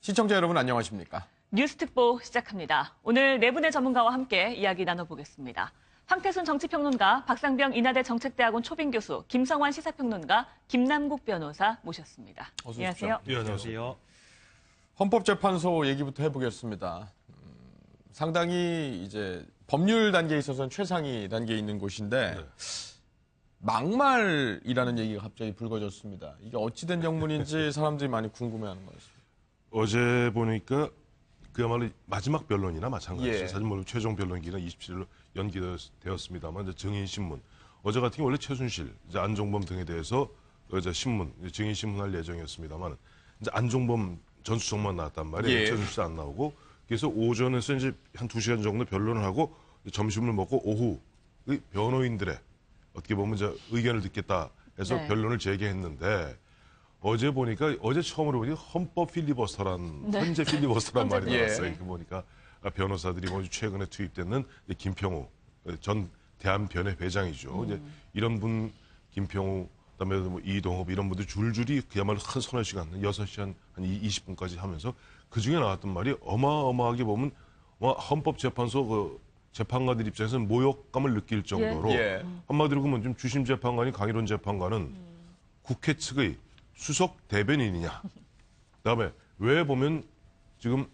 시청자 여러분 안녕하십니까? 뉴스특보 시작합니다. 오늘 네 분의 전문가와 함께 이야기 나눠보겠습니다. 황태순 정치평론가, 박상병 인하대 정책대학원 초빙 교수, 김성환 시사평론가, 김남국 변호사 모셨습니다. 어서 오십시오. 안녕하세요. 네, 안녕하세요. 헌법재판소 얘기부터 해보겠습니다. 상당히 이제 법률 단계에 있어서는 최상위 단계에 있는 곳인데 네. 막말이라는 얘기가 갑자기 불거졌습니다. 이게 어찌된 영문인지 사람들이 많이 궁금해하는 것 같습니다. 어제 보니까 그야말로 마지막 변론이나 마찬가지죠. 예. 사실 뭐 최종 변론 기간 27일로 연기되었습니다만 이제 증인신문 어제 같은 경우 원래 최순실, 이제 안종범 등에 대해서 어제 신문 증인신문할 예정이었습니다만 이제 안종범 전 수석만 나왔단 말이에요. 예. 최순실 안 나오고 그래서 오전에서 이제 한 2시간 정도 변론을 하고 점심을 먹고 오후 변호인들의 어떻게 보면 이제 의견을 듣겠다 해서 네. 변론을 재개했는데 어제 보니까 어제 처음으로 보니 헌법 필리버스터란 헌재 필리버스터란 말이 예. 나왔어요. 이렇게 보니까 변호사들이 뭐 최근에 투입되는 김평우 전 대한변협 회장이죠. 이제 이런 분 김평우 그다음에 뭐 이동업 이런 분들 줄줄이 그야말로 한 서너 시간 6시간 한 20분까지 하면서 그 중에 나왔던 말이 어마어마하게 보면 헌법재판소 그 재판관들 입장에서는 모욕감을 느낄 정도로 예. 한마디로 그러면 좀 주심 재판관이 강일원 재판관은 국회 측의 수석 대변인이냐. 그다음에 왜 보면 지금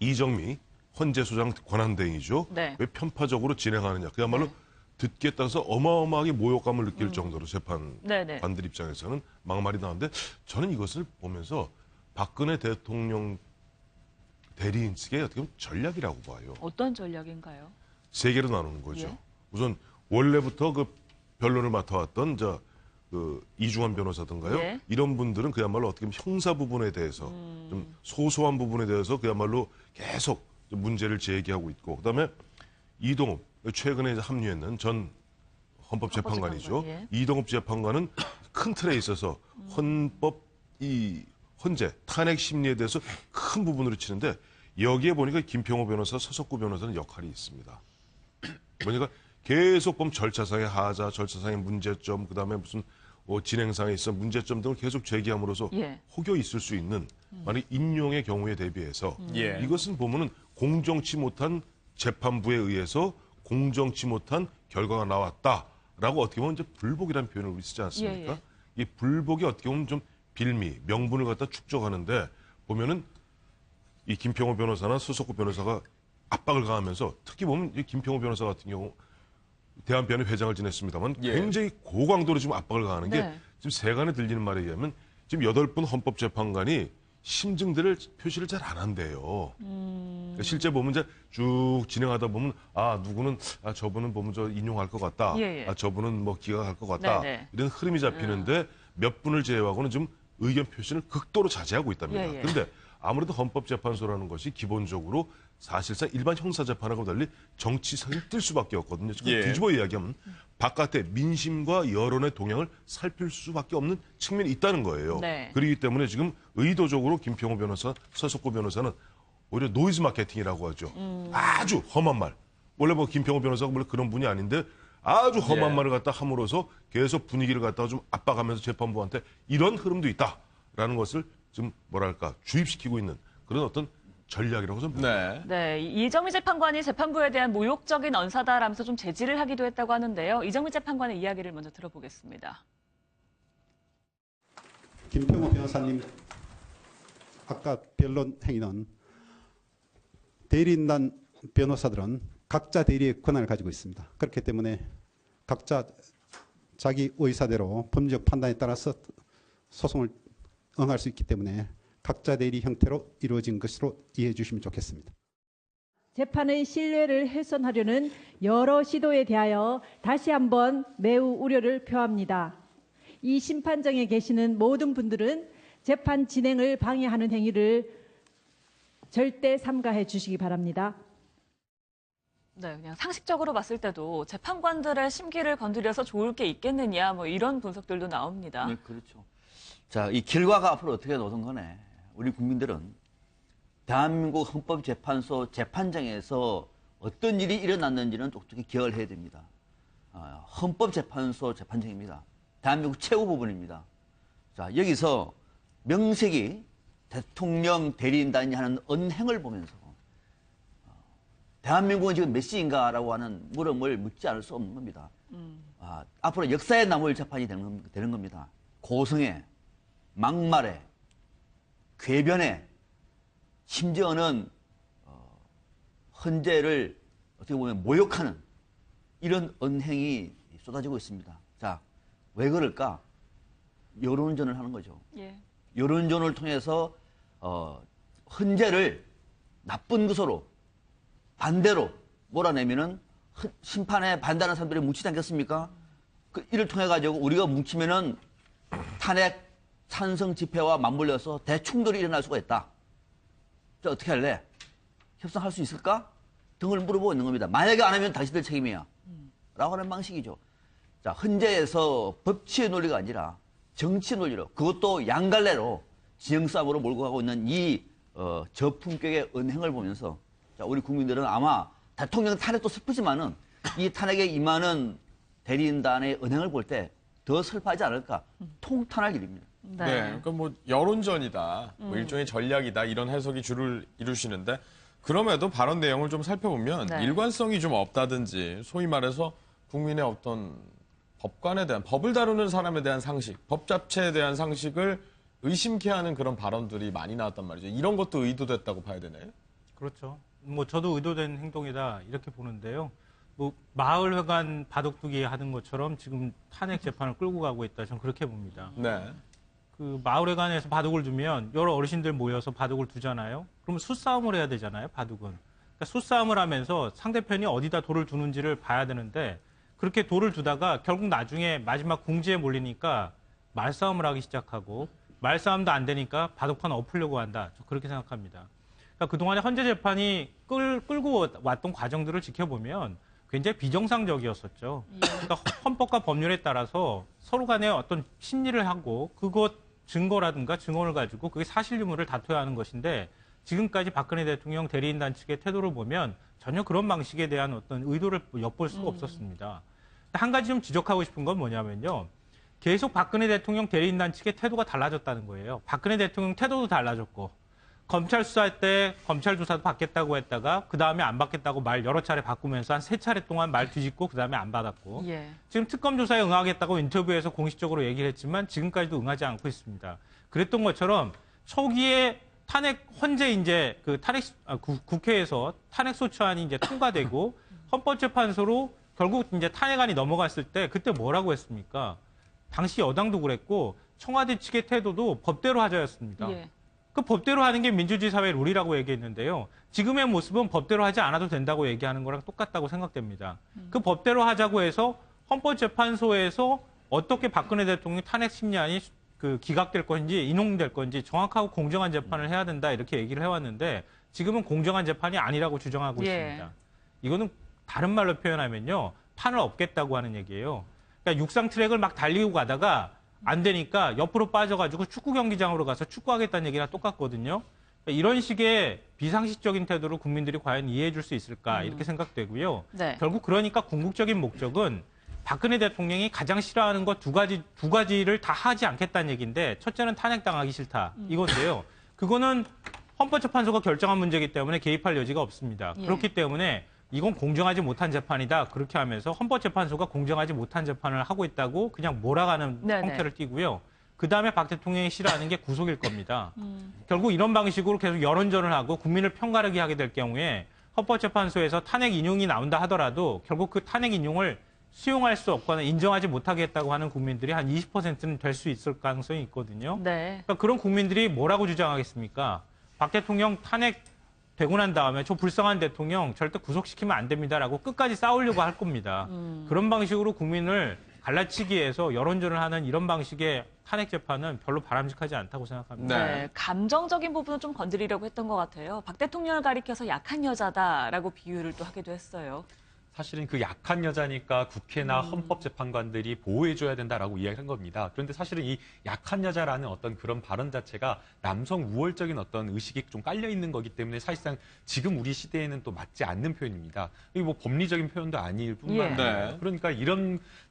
이정미 헌재소장 권한대행이죠. 네. 왜 편파적으로 진행하느냐. 그야말로 네. 듣기에 따라서 어마어마하게 모욕감을 느낄 정도로 네네. 재판관들 입장에서는 막말이 나왔는데 저는 이것을 보면서 박근혜 대통령 대리인 측의 어떻게 보면 전략이라고 봐요. 어떤 전략인가요? 세 개로 나누는 거죠. 예. 우선 원래부터 그 변론을 맡아왔던 이중환 변호사든가요. 예. 이런 분들은 그야말로 어떻게 보면 형사 부분에 대해서 좀 소소한 부분에 대해서 그야말로 계속 좀 문제를 제기하고 있고 그다음에 이동욱 최근에 이제 합류했는 전 헌법재판관이죠. 헌법재판관, 예. 이동욱 재판관은 큰 틀에 있어서 헌재 탄핵 심리에 대해서 큰 부분으로 치는데 여기에 보니까 김평호 변호사, 서석구 변호사는 역할이 있습니다. 그러니까 계속 보면 절차상의 하자, 절차상의 문제점, 그다음에 무슨 진행상에 있어 문제점 등을 계속 제기함으로써 예. 혹여 있을 수 있는 만약 인용의 경우에 대비해서 예. 이것은 보면은 공정치 못한 재판부에 의해서 공정치 못한 결과가 나왔다라고 어떻게 보면 이제 불복이라는 표현을 우리 쓰지 않습니까? 예, 이 불복이 어떻게 보면 좀 빌미, 명분을 갖다 축적하는데 보면은 이 김평호 변호사나 서석구 변호사가 압박을 가하면서 특히 보면 이 김평호 변호사 같은 경우 대한변협 회장을 지냈습니다만 예. 굉장히 고강도로 지금 압박을 가하는 게 네. 지금 세간에 들리는 말에 의하면 지금 8분 헌법재판관이 심증들을 표시를 잘 안 한대요. 그러니까 실제 보면 이제 쭉 진행하다 보면 누구는 저분은 보면 저 인용할 것 같다. 예, 예. 저분은 뭐 기각할 것 같다. 네네. 이런 흐름이 잡히는데 몇 분을 제외하고는 좀 의견 표시를 극도로 자제하고 있답니다. 예, 예. 그런데 아무래도 헌법재판소라는 것이 기본적으로 사실상 일반 형사재판하고 달리 정치성이 뜰 수밖에 없거든요. 지금 예. 뒤집어 이야기하면 바깥에 민심과 여론의 동향을 살필 수밖에 없는 측면이 있다는 거예요. 네. 그렇기 때문에 지금 의도적으로 김평호 변호사, 서석구 변호사는 오히려 노이즈 마케팅이라고 하죠. 아주 험한 말. 원래 뭐 김평호 변호사가 원래 그런 분이 아닌데 아주 험한 예. 말을 갖다 함으로써 계속 분위기를 갖다가 좀 압박하면서 재판부한테 이런 흐름도 있다라는 것을 좀 뭐랄까 주입시키고 있는 그런 어떤 전략이라고 저는 봅니다. 네. 네, 이정미 재판관이 재판부에 대한 모욕적인 언사다라면서 좀 제지를 하기도 했다고 하는데요. 이정미 재판관의 이야기를 먼저 들어보겠습니다. 김평호 변호사님, 아까 변론 행위는 대리인단 변호사들은 각자 대리의 권한을 가지고 있습니다. 그렇기 때문에 각자 자기 의사대로 법적 판단에 따라서 소송을 응할 수 있기 때문에 각자 대리 형태로 이루어진 것으로 이해해 주시면 좋겠습니다. 재판의 신뢰를 훼손하려는 여러 시도에 대하여 다시 한번 매우 우려를 표합니다. 이 심판정에 계시는 모든 분들은 재판 진행을 방해하는 행위를 절대 삼가해 주시기 바랍니다. 네, 그냥 상식적으로 봤을 때도 재판관들의 심기를 건드려서 좋을 게 있겠느냐, 뭐 이런 분석들도 나옵니다. 네, 그렇죠. 자, 이 결과가 앞으로 어떻게 나오든 간에 우리 국민들은 대한민국 헌법재판소 재판장에서 어떤 일이 일어났는지는 똑똑히 기억을 해야 됩니다. 헌법재판소 재판장입니다. 대한민국 최고 부분입니다. 자, 여기서 명색이 대통령 대리인단이 하는 언행을 보면서 대한민국은 지금 몇 시인가라고 하는 물음을 묻지 않을 수 없는 겁니다. 앞으로 역사에 남을 재판이 되는 겁니다. 고성에, 막말에, 궤변에, 심지어는 헌재를 어떻게 보면 모욕하는 이런 언행이 쏟아지고 있습니다. 자, 왜 그럴까? 여론전을 하는 거죠. 예. 여론전을 통해서 헌재를 나쁜 것으로 반대로 몰아내면은 심판에 반대하는 사람들이 뭉치지 않겠습니까? 이를 통해 가지고 우리가 뭉치면은 탄핵 찬성 집회와 맞물려서 대충돌이 일어날 수가 있다. 자, 어떻게 할래? 협상할 수 있을까? 등을 물어보고 있는 겁니다. 만약에 안 하면 당신들 책임이야. 라고 하는 방식이죠. 자, 헌재에서 법치의 논리가 아니라 정치 논리로, 그것도 양갈래로 진영 싸움으로 몰고 가고 있는 이 저품격의 언행을 보면서 자, 우리 국민들은 아마 대통령 탄핵도 슬프지만은 이 탄핵에 임하는 대리인단의 언행을 볼 때 더 슬퍼하지 않을까. 통탄할 일입니다. 네. 그러니까 뭐 여론전이다, 뭐 일종의 전략이다 이런 해석이 주를 이루시는데 그럼에도 발언 내용을 좀 살펴보면 네. 일관성이 좀 없다든지 소위 말해서 국민의 어떤 법관에 대한 법을 다루는 사람에 대한 상식, 법 자체에 대한 상식을 의심케 하는 그런 발언들이 많이 나왔단 말이죠. 이런 것도 의도됐다고 봐야 되나요? 그렇죠. 뭐 저도 의도된 행동이다 이렇게 보는데요. 뭐 마을회관 바둑두기 하는 것처럼 지금 탄핵 재판을 끌고 가고 있다. 저는 그렇게 봅니다. 네. 그 마을회관에서 바둑을 두면 여러 어르신들 모여서 바둑을 두잖아요. 그러면 수싸움을 해야 되잖아요. 바둑은. 그러니까 수싸움을 하면서 상대편이 어디다 돌을 두는지를 봐야 되는데 그렇게 돌을 두다가 결국 나중에 마지막 궁지에 몰리니까 말싸움을 하기 시작하고 말싸움도 안 되니까 바둑판 엎으려고 한다. 저 그렇게 생각합니다. 그러니까 그동안에 헌재 재판이 끌고 왔던 과정들을 지켜보면 굉장히 비정상적이었었죠. 그러니까 헌법과 법률에 따라서 서로 간에 어떤 심리를 하고 그것 증거라든가 증언을 가지고 그게 사실 유무를 다퉈야 하는 것인데 지금까지 박근혜 대통령 대리인단 측의 태도를 보면 전혀 그런 방식에 대한 어떤 의도를 엿볼 수가 없었습니다. 한 가지 좀 지적하고 싶은 건 뭐냐면요. 계속 박근혜 대통령 대리인단 측의 태도가 달라졌다는 거예요. 박근혜 대통령 태도도 달라졌고 검찰 수사할 때 검찰 조사도 받겠다고 했다가 그 다음에 안 받겠다고 말 여러 차례 바꾸면서 한 3차례 동안 말 뒤집고 그 다음에 안 받았고 예. 지금 특검 조사에 응하겠다고 인터뷰에서 공식적으로 얘기를 했지만 지금까지도 응하지 않고 있습니다. 그랬던 것처럼 초기에 탄핵 헌재 이제 그 탄핵 국회에서 탄핵 소추안이 이제 통과되고 헌법재판소로 결국 이제 탄핵안이 넘어갔을 때 그때 뭐라고 했습니까? 당시 여당도 그랬고 청와대 측의 태도도 법대로 하자였습니다. 예. 그 법대로 하는 게 민주주의 사회의 룰이라고 얘기했는데요. 지금의 모습은 법대로 하지 않아도 된다고 얘기하는 거랑 똑같다고 생각됩니다. 그 법대로 하자고 해서 헌법재판소에서 어떻게 박근혜 대통령 탄핵 심리안이 그 기각될 건지 인용될 건지 정확하고 공정한 재판을 해야 된다 이렇게 얘기를 해왔는데 지금은 공정한 재판이 아니라고 주장하고 예. 있습니다. 이거는 다른 말로 표현하면요. 판을 엎겠다고 하는 얘기예요. 그러니까 육상 트랙을 막 달리고 가다가 안 되니까 옆으로 빠져가지고 축구 경기장으로 가서 축구하겠다는 얘기랑 똑같거든요. 그러니까 이런 식의 비상식적인 태도로 국민들이 과연 이해해 줄 수 있을까 이렇게 생각되고요. 네. 결국 그러니까 궁극적인 목적은 박근혜 대통령이 가장 싫어하는 것 두 가지를 다 하지 않겠다는 얘기인데 첫째는 탄핵당하기 싫다 이건데요. 그거는 헌법재판소가 결정한 문제이기 때문에 개입할 여지가 없습니다. 예. 그렇기 때문에 이건 공정하지 못한 재판이다. 그렇게 하면서 헌법재판소가 공정하지 못한 재판을 하고 있다고 그냥 몰아가는 네네. 형태를 띠고요. 그다음에 박 대통령이 싫어하는 게 구속일 겁니다. 결국 이런 방식으로 계속 여론전을 하고 국민을 편가르게 하게 될 경우에 헌법재판소에서 탄핵 인용이 나온다 하더라도 결국 그 탄핵 인용을 수용할 수 없거나 인정하지 못하겠다고 하는 국민들이 한 20%는 될 수 있을 가능성이 있거든요. 네. 그러니까 그런 국민들이 뭐라고 주장하겠습니까? 박 대통령 탄핵 되고 난 다음에 저 불쌍한 대통령 절대 구속시키면 안 됩니다라고 끝까지 싸우려고 할 겁니다. 그런 방식으로 국민을 갈라치기 위해서 여론전을 하는 이런 방식의 탄핵 재판은 별로 바람직하지 않다고 생각합니다. 네. 네, 감정적인 부분을 좀 건드리려고 했던 것 같아요. 박 대통령을 가리켜서 약한 여자다라고 비유를 또 하기도 했어요. 사실은 그 약한 여자니까 국회나 헌법재판관들이 보호해줘야 된다라고 이야기한 겁니다. 그런데 사실은 이 약한 여자라는 어떤 그런 발언 자체가 남성 우월적인 어떤 의식이 좀 깔려 있는 거기 때문에 사실상 지금 우리 시대에는 또 맞지 않는 표현입니다. 이게 뭐 법리적인 표현도 아닐 뿐만 예. 아니라 네. 그러니까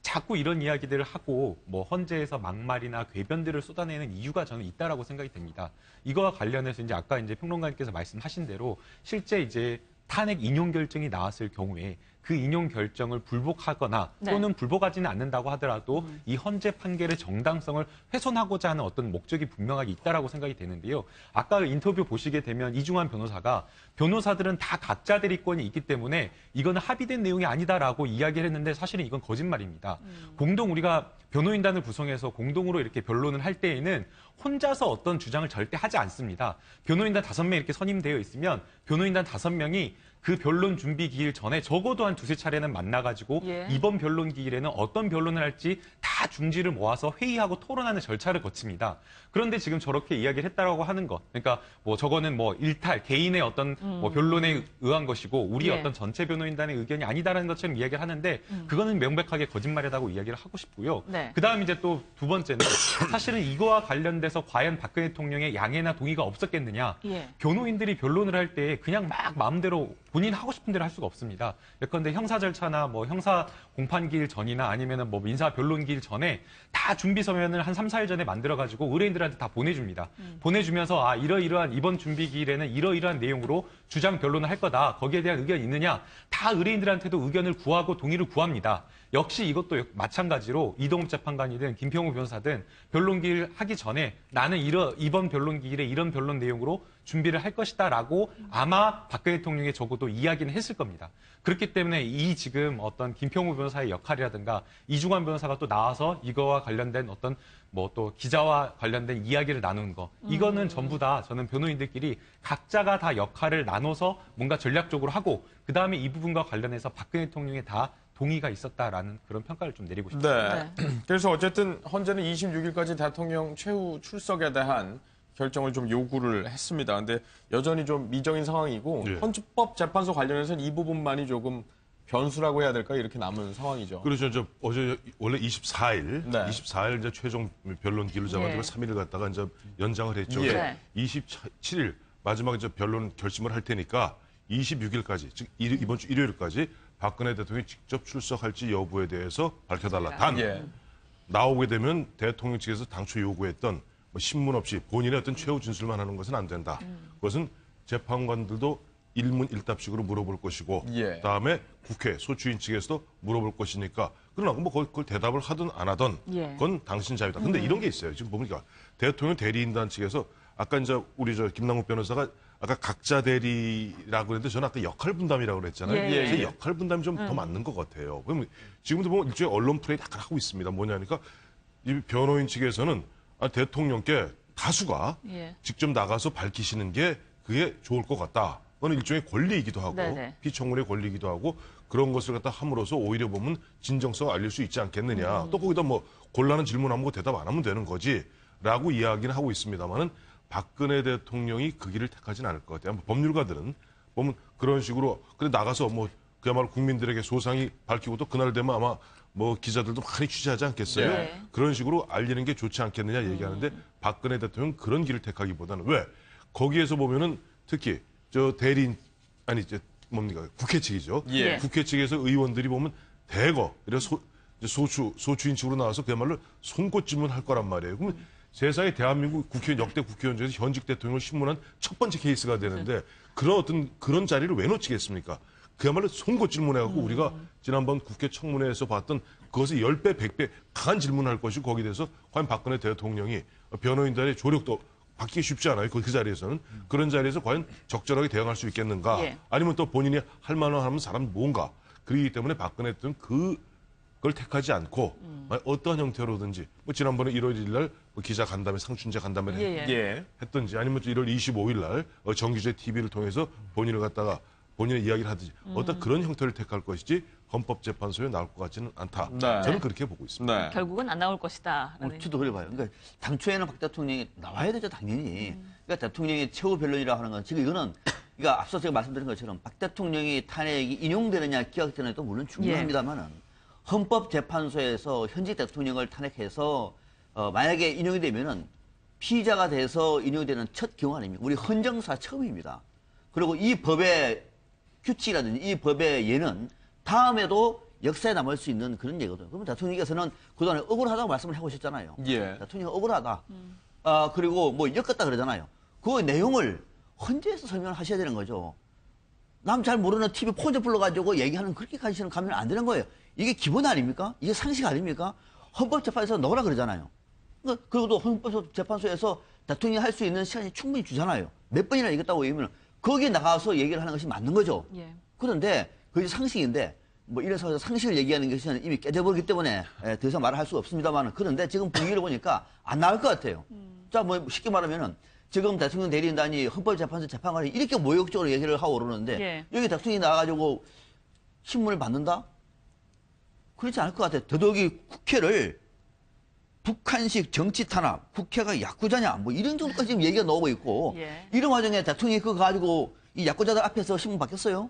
자꾸 이런 이야기들을 하고 뭐 헌재에서 막말이나 궤변들을 쏟아내는 이유가 저는 있다라고 생각이 됩니다. 이거와 관련해서 이제 아까 이제 평론가님께서 말씀하신 대로 실제 이제 탄핵 인용 결정이 나왔을 경우에 그 인용 결정을 불복하거나 또는 불복하지는 않는다고 하더라도 이 헌재 판결의 정당성을 훼손하고자 하는 어떤 목적이 분명하게 있다라고 생각이 되는데요. 아까 인터뷰 보시게 되면 이중환 변호사가 변호사들은 다 각자 대리권이 있기 때문에 이거는 합의된 내용이 아니다라고 이야기를 했는데 사실은 이건 거짓말입니다. 공동 우리가 변호인단을 구성해서 공동으로 이렇게 변론을 할 때에는 혼자서 어떤 주장을 절대 하지 않습니다. 변호인단 5명 이렇게 선임되어 있으면 변호인단 5명이 그 변론 준비 기일 전에 적어도 한 2-3차례는 만나가지고 예. 이번 변론 기일에는 어떤 변론을 할지 다 중지를 모아서 회의하고 토론하는 절차를 거칩니다. 그런데 지금 저렇게 이야기를 했다라고 하는 것, 그러니까 뭐 저거는 뭐 일탈 개인의 어떤 뭐 변론에 의한 것이고 우리 예. 어떤 전체 변호인단의 의견이 아니다라는 것처럼 이야기를 하는데 그거는 명백하게 거짓말이라고 이야기를 하고 싶고요. 네. 그다음 이제 또 두 번째는 사실은 이거와 관련돼서 과연 박근혜 대통령의 양해나 동의가 없었겠느냐? 예. 변호인들이 변론을 할 때 그냥 막 마음대로 본인 하고 싶은 대로 할 수가 없습니다. 예컨대 형사 절차나 뭐 형사 공판기일 전이나 아니면은 뭐 민사 변론기일 전에 다 준비 서면을 한 3-4일 전에 만들어가지고 의뢰인들한테 다 보내줍니다. 보내주면서 아 이러이러한 이번 준비 기일에는 이러이러한 내용으로 주장 변론을 할 거다. 거기에 대한 의견 있느냐? 다 의뢰인들한테도 의견을 구하고 동의를 구합니다. 역시 이것도 마찬가지로 이동욱 재판관이든 김평우 변호사든 변론기일 하기 전에 나는 이번 변론기일에 이런 변론 내용으로 준비를 할 것이다라고 아마 박근혜 대통령이 적어도 이야기는 했을 겁니다. 그렇기 때문에 이 지금 어떤 김평우 변호사의 역할이라든가 이중환 변호사가 또 나와서 이거와 관련된 어떤 뭐 또 기자와 관련된 이야기를 나누는 거 이거는 전부 다 저는 변호인들끼리 각자가 다 역할을 나눠서 뭔가 전략적으로 하고 그다음에 이 부분과 관련해서 박근혜 대통령의 다 동의가 있었다라는 그런 평가를 좀 내리고 싶습니다. 네. 그래서 어쨌든 헌재는 26일까지 대통령 최후 출석에 대한 결정을 좀 요구를 했습니다. 근데 여전히 좀 미정인 상황이고 예. 헌법재판소 관련해서는 이 부분만이 조금 변수라고 해야 될까요? 이렇게 남은 상황이죠. 그렇죠. 저 어제 원래 24일, 네. 24일 이제 최종 변론 기일을 잡아가지고 예. 3일을 갖다가 이제 연장을 했죠. 예. 네. 27일 마지막 이제 변론 결심을 할 테니까 26일까지, 즉 이번 주 일요일까지 박근혜 대통령이 직접 출석할지 여부에 대해서 밝혀달라. 단 예. 나오게 되면 대통령 측에서 당초 요구했던 뭐 신문 없이 본인의 어떤 최후 진술만 하는 것은 안 된다. 그것은 재판관들도 일문일답식으로 물어볼 것이고 예. 그다음에 국회 소추인 측에서도 물어볼 것이니까 그러나 뭐 그걸 대답을 하든 안 하든 예. 그건 당신 자유다. 근데 이런 게 있어요. 지금 보니까 대통령 대리인단 측에서 아까 이제 우리 저 김남국 변호사가 아까 각자 대리라고 했는데 저는 아까 역할 분담이라고 그랬잖아요. 예, 그래서 예. 역할 분담이 좀 더 맞는 것 같아요. 그러면 지금도 보면 일종의 언론 플레이 약간 하고 있습니다. 뭐냐니까 이 변호인 측에서는 대통령께 다수가 예. 직접 나가서 밝히시는 게 그게 좋을 것 같다. 그건 일종의 권리이기도 하고 네네. 피청문의 권리이기도 하고 그런 것을 갖다 함으로써 오히려 보면 진정성을 알릴 수 있지 않겠느냐. 또 거기다 뭐 곤란한 질문하면 뭐 대답 안 하면 되는 거지라고 이야기는 하고 있습니다만은 박근혜 대통령이 그 길을 택하지는 않을 것 같아요. 법률가들은 보면 그런 식으로 근데 나가서 뭐 그야말로 국민들에게 소상히 밝히고 또 그날 되면 아마 뭐 기자들도 많이 취재하지 않겠어요. 네. 그런 식으로 알리는 게 좋지 않겠느냐 얘기하는데 박근혜 대통령은 그런 길을 택하기보다는 왜 거기에서 보면은 특히 저 대리인 아니 이제 뭡니까 국회 측이죠. 예. 국회 측에서 의원들이 보면 대거 이래서 소추인 측으로 나와서 그야말로 송곳질문 할 거란 말이에요. 그러면 세상에 대한민국 국회의원 역대 국회의원 중에서 현직 대통령을 신문한 첫 번째 케이스가 되는데 그런 자리를 왜 놓치겠습니까? 그야말로 송곳 질문해갖고 우리가 지난번 국회 청문회에서 봤던 그것을 10배, 100배 강한 질문할 것이 거기에 대해서 과연 박근혜 대통령이 변호인단의 조력도 받기 쉽지 않아요. 그 자리에서는. 그런 자리에서 과연 적절하게 대응할 수 있겠는가. 예. 아니면 또 본인이 할 만한 사람은 뭔가. 그렇기 때문에 박근혜 대통령은 그걸 택하지 않고 어떠한 형태로든지 뭐 지난번에 1월 1일 날 기자 간담회, 상춘재 간담회 예. 예. 했든지 아니면 또 1월 25일 날 정규제 TV를 통해서 본인을 갖다가 본인의 이야기를 하든지 어떤 그런 형태를 택할 것이지 헌법재판소에 나올 것 같지는 않다. 네. 저는 그렇게 보고 있습니다. 네. 결국은 안 나올 것이다. 저도 그래 봐요. 그러니까 당초에는 박 대통령이 나와야 되죠, 당연히. 그러니까 대통령의 최후 변론이라 하는 건 지금 이거는 그러니까 앞서 제가 말씀드린 것처럼 박 대통령이 탄핵이 인용되느냐 기각되느냐도 물론 중요합니다만은 헌법재판소에서 현직 대통령을 탄핵해서 만약에 인용이 되면은 피의자가 돼서 인용이 되는 첫 경우 아닙니까? 우리 헌정사 처음입니다. 그리고 이 법의 규칙이라든지 이 법의 예는 다음에도 역사에 남을 수 있는 그런 예거든요. 그러면 대통령께서는 그동안에 억울하다고 말씀을 해오셨잖아요. 예. 대통령이 억울하다. 그리고 뭐 엮었다 그러잖아요. 그 내용을 헌재에서 설명을 하셔야 되는 거죠. 남 잘 모르는 TV 폰에 불러가지고 얘기하는 그렇게까지는 가면 안 되는 거예요. 이게 기본 아닙니까? 이게 상식 아닙니까? 헌법재판소에서 넣으라 그러잖아요. 그리고 헌법재판소에서 대통령이 할 수 있는 시간이 충분히 주잖아요. 몇 번이나 얘기했다고 얘기하면 거기에 나가서 얘기를 하는 것이 맞는 거죠. 예. 그런데 그게 상식인데 뭐 이래서 상식을 얘기하는 것이 이미 깨져버리기 때문에 더 이상 말을 할 수가 없습니다만 그런데 지금 분위기를 보니까 안 나올 것 같아요. 자, 뭐 쉽게 말하면은 지금 대통령 대리인단이 헌법재판소 재판관이 이렇게 모욕적으로 얘기를 하고 오르는데 예. 여기 대통령이 나와가지고 신문을 받는다? 그렇지 않을 것 같아요. 더더욱이 국회를 북한식 정치 탄압, 국회가 야쿠자냐, 뭐 이런 정도까지 지금 얘기가 나오고 있고 예. 이런 와중에 대통령이 그거 가지고 이 야쿠자들 앞에서 신문 받겠어요?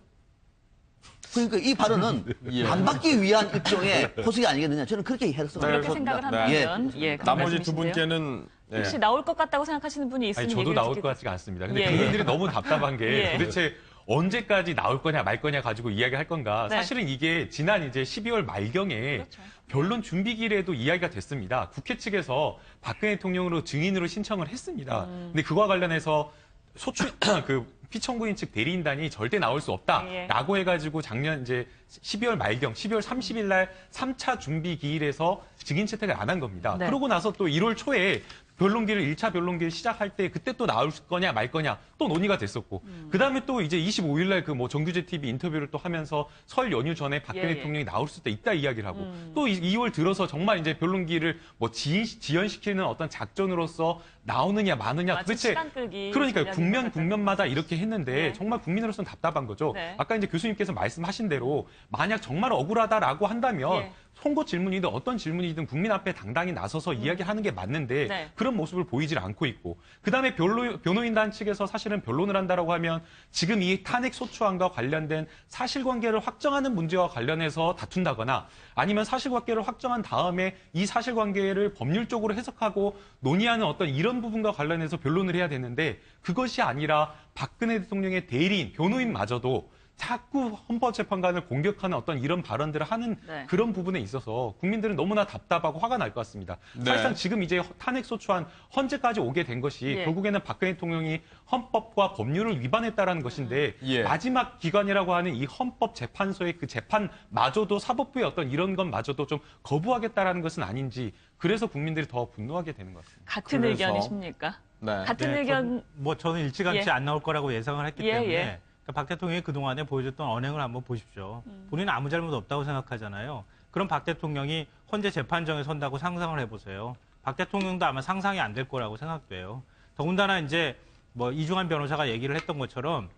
그러니까 이 발언은 예. 안 받기 위한 일종의 호소이 아니겠느냐. 저는 그렇게 해석을 이렇게 그래서- 생각을 네. 한다면 예, 그런 나머지 두 말씀이신데요. 분께는 예. 혹시 나올 것 같다고 생각하시는 분이 있으면 아니, 저도 얘기를 나올 듣기- 것 같지가 않습니다. 근데 예, 국민들이 너무 답답한 게 예. 도대체 언제까지 나올 거냐 말 거냐 가지고 이야기할 건가. 네. 사실은 이게 지난 이제 12월 말경에 그렇죠. 변론 준비기일에도 이야기가 됐습니다. 국회 측에서 박근혜 대통령으로 증인으로 신청을 했습니다. 근데 그와 관련해서 소추 그 피청구인 측 대리인단이 절대 나올 수 없다라고 해가지고 작년 이제 12월 말경, 12월 30일 날 3차 준비 기일에서 증인 채택을 안 한 겁니다. 네. 그러고 나서 또 1월 초에 변론기를 1차 변론기를 시작할 때 그때 또 나올 거냐 말 거냐 또 논의가 됐었고 그다음에 또 이제 25일 날 그 뭐 정규제 TV 인터뷰를 또 하면서 설 연휴 전에 박근혜 예, 예. 대통령이 나올 수도 있다 이야기를 하고 또 2월 들어서 정말 이제 변론기를 뭐 지연시키는 어떤 작전으로서 나오느냐 마느냐 마치 도대체 시간 끌기 그러니까 전략인 국면 것 국면마다 이렇게 했는데 네. 정말 국민으로서는 답답한 거죠. 네. 아까 이제 교수님께서 말씀하신 대로 만약 정말 억울하다라고 한다면 예. 선거 질문이든 어떤 질문이든 국민 앞에 당당히 나서서 이야기하는 게 맞는데 네. 그런 모습을 보이질 않고 있고 그다음에 변호인단 측에서 사실은 변론을 한다라고 하면 지금 이 탄핵 소추안과 관련된 사실관계를 확정하는 문제와 관련해서 다툰다거나 아니면 사실관계를 확정한 다음에 이 사실관계를 법률적으로 해석하고 논의하는 어떤 이런 부분과 관련해서 변론을 해야 되는데 그것이 아니라 박근혜 대통령의 대리인, 변호인마저도 자꾸 헌법재판관을 공격하는 어떤 이런 발언들을 하는 네. 그런 부분에 있어서 국민들은 너무나 답답하고 화가 날 것 같습니다. 네. 사실상 지금 이제 탄핵소추안 헌재까지 오게 된 것이 예. 결국에는 박근혜 대통령이 헌법과 법률을 위반했다라는 것인데 예. 마지막 기관이라고 하는 이 헌법재판소의 그 재판마저도 사법부의 어떤 이런 것마저도 좀 거부하겠다라는 것은 아닌지 그래서 국민들이 더 분노하게 되는 것 같습니다. 같은 그래서- 의견이십니까? 네. 같은 네, 의견 저는 일찌감치 예. 안 나올 거라고 예상을 했기 예, 때문에 예. 그러니까 박 대통령이 그동안에 보여줬던 언행을 한번 보십시오. 본인은 아무 잘못 없다고 생각하잖아요. 그럼 박 대통령이 헌재 재판정에 선다고 상상을 해보세요. 박 대통령도 아마 상상이 안 될 거라고 생각돼요. 더군다나 이제 뭐 이중환 변호사가 얘기를 했던 것처럼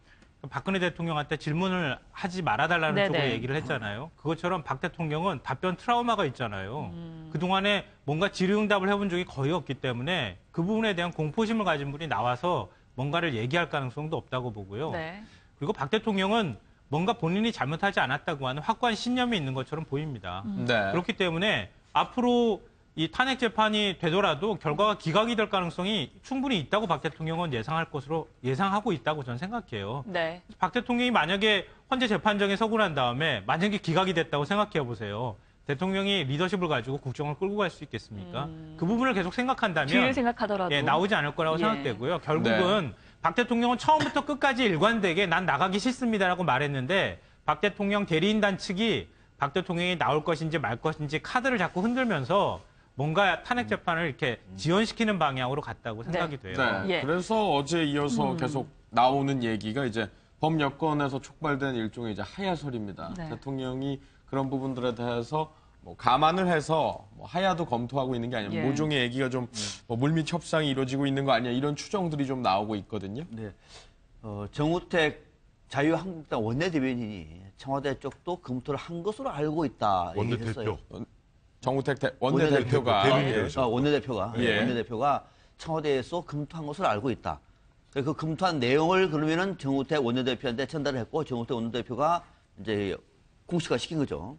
박근혜 대통령한테 질문을 하지 말아달라는 네네. 쪽으로 얘기를 했잖아요. 그것처럼 박 대통령은 답변 트라우마가 있잖아요. 그동안에 뭔가 질의응답을 해본 적이 거의 없기 때문에 그 부분에 대한 공포심을 가진 분이 나와서 뭔가를 얘기할 가능성도 없다고 보고요. 네. 그리고 박 대통령은 뭔가 본인이 잘못하지 않았다고 하는 확고한 신념이 있는 것처럼 보입니다. 네. 그렇기 때문에 앞으로 이 탄핵 재판이 되더라도 결과가 기각이 될 가능성이 충분히 있다고 박 대통령은 예상할 것으로 예상하고 있다고 저는 생각해요. 네. 박 대통령이 만약에 헌재 재판정에 서고 난 다음에 만약에 기각이 됐다고 생각해 보세요. 대통령이 리더십을 가지고 국정을 끌고 갈 수 있겠습니까? 그 부분을 계속 생각한다면 뒤를 생각하더라도 예, 나오지 않을 거라고 예. 생각되고요. 결국은 박 대통령은 처음부터 끝까지 일관되게 난 나가기 싫습니다라고 말했는데 박 대통령 대리인단 측이 박 대통령이 나올 것인지 말 것인지 카드를 자꾸 흔들면서 뭔가 탄핵 재판을 이렇게 지연시키는 방향으로 갔다고 생각이 돼요. 네. 예. 그래서 어제 이어서 계속 나오는 얘기가 이제 법 여건에서 촉발된 일종의 이제 하야설입니다. 네. 대통령이 그런 부분들에 대해서 뭐 감안을 해서 뭐 하야도 검토하고 있는 게 아니라 예. 모종의 얘기가 좀 뭐 물밑 협상이 이루어지고 있는 거 아니냐 이런 추정들이 좀 나오고 있거든요. 네. 정우택 자유한국당 원내대변인이 청와대 쪽도 검토를 한 것으로 알고 있다 얘기했어요. 원내대표. 정우택 원내대표가 대변인이죠. 원내대표가 예. 원내대표가 청와대에서 검토한 것으로 알고 있다. 그 검토한 내용을 그러면은 정우택 원내대표한테 전달을 했고 정우택 원내대표가 이제 공식화 시킨 거죠.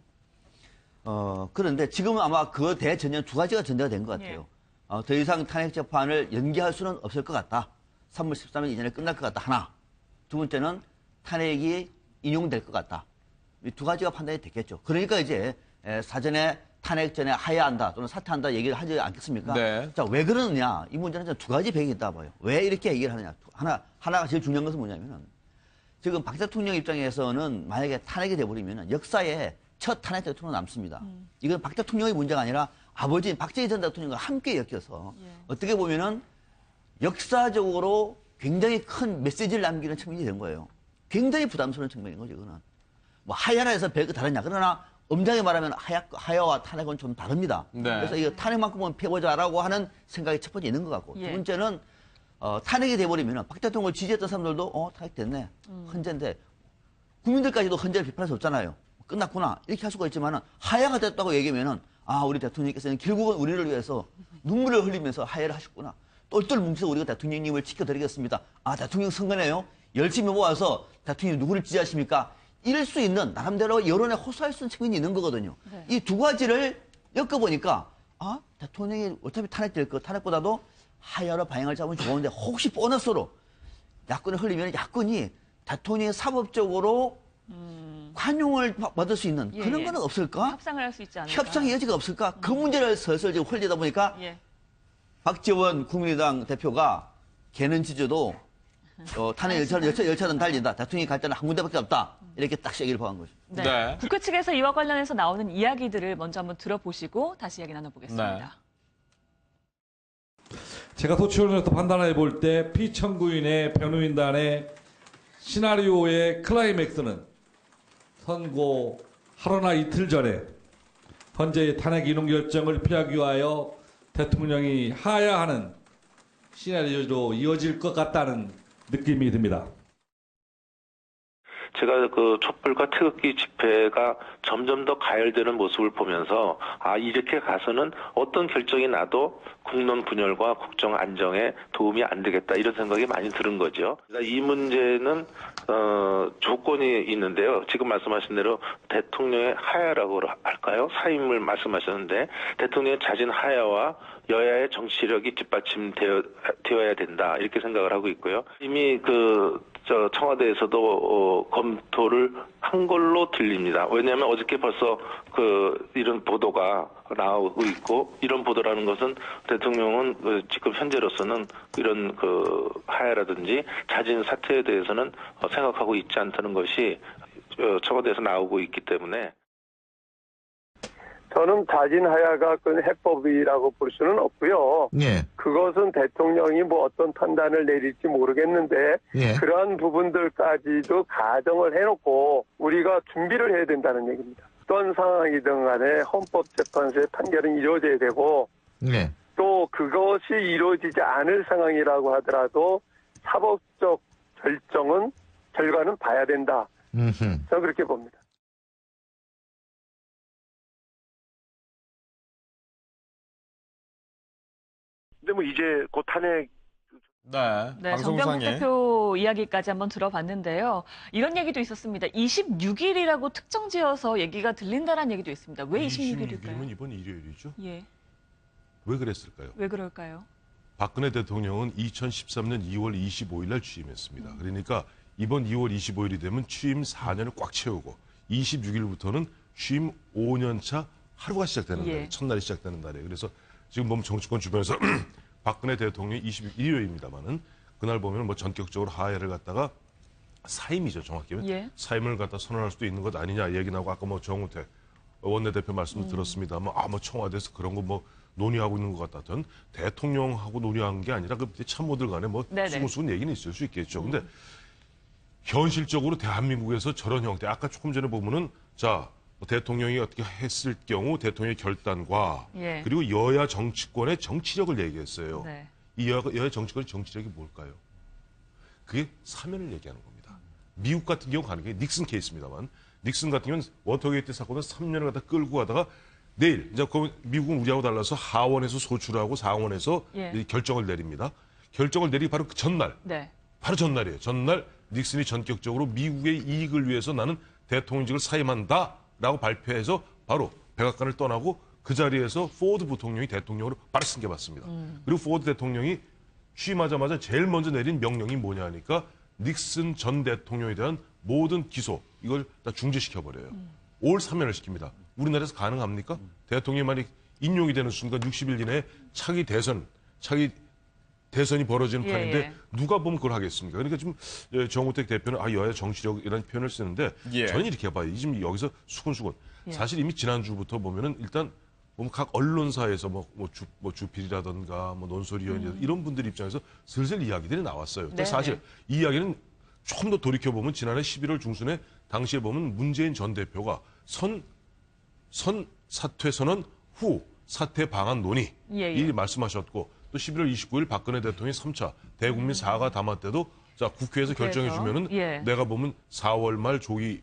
그런데 지금은 아마 그 대전년 두 가지가 전제가 된 것 같아요. 더 이상 탄핵 재판을 연기할 수는 없을 것 같다. 3월 13일 이전에 끝날 것 같다. 하나. 두 번째는 탄핵이 인용될 것 같다. 이 두 가지가 판단이 됐겠죠. 그러니까 이제 사전에 탄핵 전에 하야한다 또는 사퇴한다 얘기를 하지 않겠습니까? 네. 자, 왜 그러느냐? 이 문제는 두 가지 배경이 있다 봐요. 왜 이렇게 얘기를 하느냐? 하나가 제일 중요한 것은 뭐냐면은 지금 박 대통령 입장에서는 만약에 탄핵이 돼버리면은 역사에 첫 탄핵 대통령 남습니다. 이건 박 대통령의 문제가 아니라 아버지인 박정희 전 대통령과 함께 엮여서 어떻게 보면은 역사적으로 굉장히 큰 메시지를 남기는 측면이 된 거예요. 굉장히 부담스러운 측면인 거죠, 이거는. 뭐 하야라 해서 별거 다르냐. 그러나 엄장히 말하면 하야와 탄핵은 좀 다릅니다. 네. 그래서 이거 탄핵만큼은 펴보자라고 하는 생각이 첫 번째 있는 것 같고 두 번째는 탄핵이 돼버리면 박 대통령을 지지했던 사람들도 탄핵됐네. 헌재인데 국민들까지도 헌재를 비판할 수 없잖아요. 끝났구나. 이렇게 할 수가 있지만 하야가 됐다고 얘기하면은 우리 대통령께서는 결국은 우리를 위해서 눈물을 흘리면서 하야를 하셨구나. 똘똘 뭉쳐서 우리가 대통령님을 지켜드리겠습니다. 대통령 선거네요. 열심히 모아서 대통령이 누구를 지지하십니까? 이럴 수 있는 나름대로 여론에 호소할 수 있는 측면이 있는 거거든요. 네. 이 두 가지를 엮어보니까 대통령이 어차피 탄핵될 거 탄핵보다도 하야로 방향을 잡으면 좋은데 혹시 보너스로 야권을 흘리면 야권이 대통령이 사법적으로 관용을 받을 수 있는 그런 거는 없을까? 협상을 할 수 있지 않을까? 협상의 여지가 없을까? 그 문제를 슬슬 지금 흘리다 보니까 박지원 국민의당 대표가 걔는 지져도 탄핵 열차는 달린다. 대통령이 갈 때는 한 군데밖에 없다. 이렇게 딱 얘기를 보한 거죠. 네. 네. 국회 측에서 이와 관련해서 나오는 이야기들을 먼저 한번 들어보시고 다시 이야기 나눠보겠습니다. 제가 소치원에서 판단해 볼 때 피청구인의 변호인단의 시나리오의 클라이맥스는 선고 하루나 이틀 전에 헌재의 탄핵 인용 결정을 피하기 위하여 대통령이 하야하는 시나리오로 이어질 것 같다는 느낌이 듭니다. 제가 그 촛불과 태극기 집회가 점점 더 가열되는 모습을 보면서 이렇게 가서는 어떤 결정이 나도 국론 분열과 국정 안정에 도움이 안 되겠다 이런 생각이 많이 드는 거죠. 그러니까 이 문제는 조건이 있는데요. 지금 말씀하신 대로 대통령의 하야라고 할까요? 사임을 말씀하셨는데 대통령의 잦은 하야와 여야의 정치력이 뒷받침되어야 된다 이렇게 생각을 하고 있고요. 이미 청와대에서도 검토를 한 걸로 들립니다. 왜냐하면 어저께 벌써 이런 보도가 나오고 있고 이런 보도라는 것은 대통령은 지금 현재로서는 이런 하야라든지 자진 사퇴에 대해서는 생각하고 있지 않다는 것이 청와대에서 나오고 있기 때문에. 저는 자진 하야가 해법이라고 볼 수는 없고요. 예. 그것은 대통령이 어떤 판단을 내릴지 모르겠는데 예. 그러한 부분들까지도 가정을 해놓고 우리가 준비를 해야 된다는 얘기입니다. 어떤 상황이든 간에 헌법재판소의 판결은 이루어져야 되고 예. 또 그것이 이루어지지 않을 상황이라고 하더라도 사법적 결과는 봐야 된다. 저는 그렇게 봅니다. 근데 이제 곧 탄핵. 네, 정병국 대표 이야기까지 한번 들어봤는데요. 이런 얘기도 있었습니다. 26일이라고 특정 지어서 얘기가 들린다라는 얘기도 있습니다. 왜 26일일까요? 26일이면 이번 일요일이죠. 예. 왜 그랬을까요? 왜 그럴까요? 박근혜 대통령은 2013년 2월 25일 날 취임했습니다. 그러니까 이번 2월 25일이 되면 취임 4년을 꽉 채우고 26일부터는 취임 5년 차 하루가 시작되는 날이에요. 첫날이 시작되는 날이에요. 그래서 지금 보면 정치권 주변에서 박근혜 대통령이 26일입니다만은 그날 보면 전격적으로 하야를 갖다가 사임이죠, 정확히는. 사임을 갖다 선언할 수도 있는 것 아니냐 얘기 나오고 아까 정우택 원내대표 말씀도 들었습니다만 청와대에서 그런 거 논의하고 있는 것 같다던 대통령하고 논의한 게 아니라 그 밑에 참모들 간에 수근수근 얘기는 있을 수 있겠죠. 근데 현실적으로 대한민국에서 저런 형태 아까 조금 전에 보면은 대통령이 어떻게 했을 경우 대통령의 결단과 그리고 여야 정치권의 정치력을 얘기했어요. 네. 이 여야 정치권의 정치력이 뭘까요? 그게 사면을 얘기하는 겁니다. 미국 같은 경우 가는 게 닉슨 케이스입니다만 닉슨 같은 경우는 워터게이트 사건을 3년을 갖다 끌고 가다가 내일 이제 미국은 우리하고 달라서 하원에서 소추하고 상원에서 결정을 내립니다. 결정을 내리기 바로 그 전날 바로 전날이에요. 전날 닉슨이 전격적으로 미국의 이익을 위해서 나는 대통령직을 사임한다라고 발표해서 바로 백악관을 떠나고 그 자리에서 포드 부통령이 대통령으로 바로 승계받습니다. 그리고 포드 대통령이 취임하자마자 제일 먼저 내린 명령이 뭐냐 하니까 닉슨 전 대통령에 대한 모든 기소 이걸 다 중지시켜버려요. 올 사면을 시킵니다. 우리나라에서 가능합니까? 대통령이 만약 인용이 되는 순간 60일 이내에 차기 대선이 벌어지는 예, 판인데 예. 누가 보면 그걸 하겠습니까? 그러니까 지금 정우택 대표는 여야 정치력이라는 표현을 쓰는데 예. 저는 이렇게 봐요. 지금 여기서 수근수근. 예. 사실 이미 지난주부터 보면은 일단 보면 각 언론사에서 주필이라든가 논설위원이라든가 이런 분들 입장에서 슬슬 이야기들이 나왔어요. 근데 네, 사실 네. 이 이야기는 조금 더 돌이켜보면 지난해 11월 중순에 당시에 보면 문재인 전 대표가 사퇴 선언 후 사퇴 방안 논의 예, 예. 이 말씀하셨고 또 11월 29일 박근혜 대통령이 3차 대국민 사과 담화 때도 자 국회에서 결정해 주면은 예. 내가 보면 4월 말 조기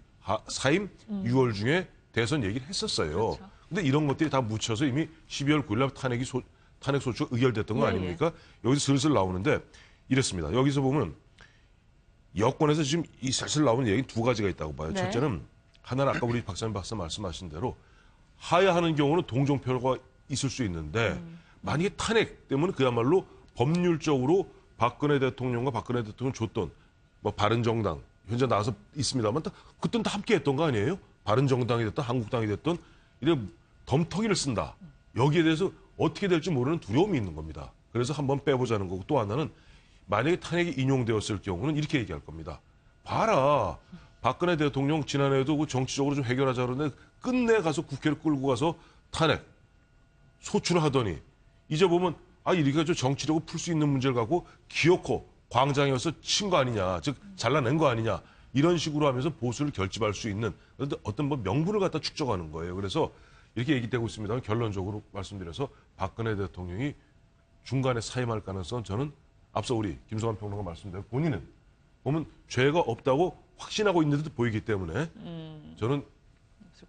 사임 6월 중에 대선 얘기를 했었어요. 그렇죠. 근데 이런 것들이 다 묻혀서 이미 12월 9일 날 탄핵 소추가 의결됐던 거 예, 아닙니까? 여기서 슬슬 나오는데 이랬습니다. 여기서 보면 여권에서 지금 이 슬슬 나오는 얘기는 두 가지가 있다고 봐요. 네. 첫째는 하나는 아까 우리 박사님 말씀하신 대로 하야하는 경우는 동정표가 있을 수 있는데 만약에 탄핵 때문에 그야말로 법률적으로 박근혜 대통령과 박근혜 대통령 줬던 뭐 바른정당 현재 나와서 있습니다만 그때는 다 함께 했던 거 아니에요? 바른정당이 됐든 한국당이 됐든 이래 덤터기를 쓴다. 여기에 대해서 어떻게 될지 모르는 두려움이 있는 겁니다. 그래서 한번 빼보자는 거고 또 하나는 만약에 탄핵이 인용되었을 경우는 이렇게 얘기할 겁니다. 봐라. 박근혜 대통령 지난해에도 그 정치적으로 좀 해결하자 그러는데 끝내 가서 국회를 끌고 가서 탄핵 소추를 하더니 이제 보면 이렇게 좀 정치적으로 풀 수 있는 문제를 갖고 기어코 광장이어서 친 거 아니냐, 즉 잘라낸 거 아니냐 이런 식으로 하면서 보수를 결집할 수 있는 어떤 뭐 명분을 갖다 축적하는 거예요. 그래서 이렇게 얘기되고 있습니다. 결론적으로 말씀드려서 박근혜 대통령이 중간에 사임할 가능성은 저는 앞서 우리 김성환 평론가 말씀대로 본인은 보면 죄가 없다고 확신하고 있는 듯 보이기 때문에 저는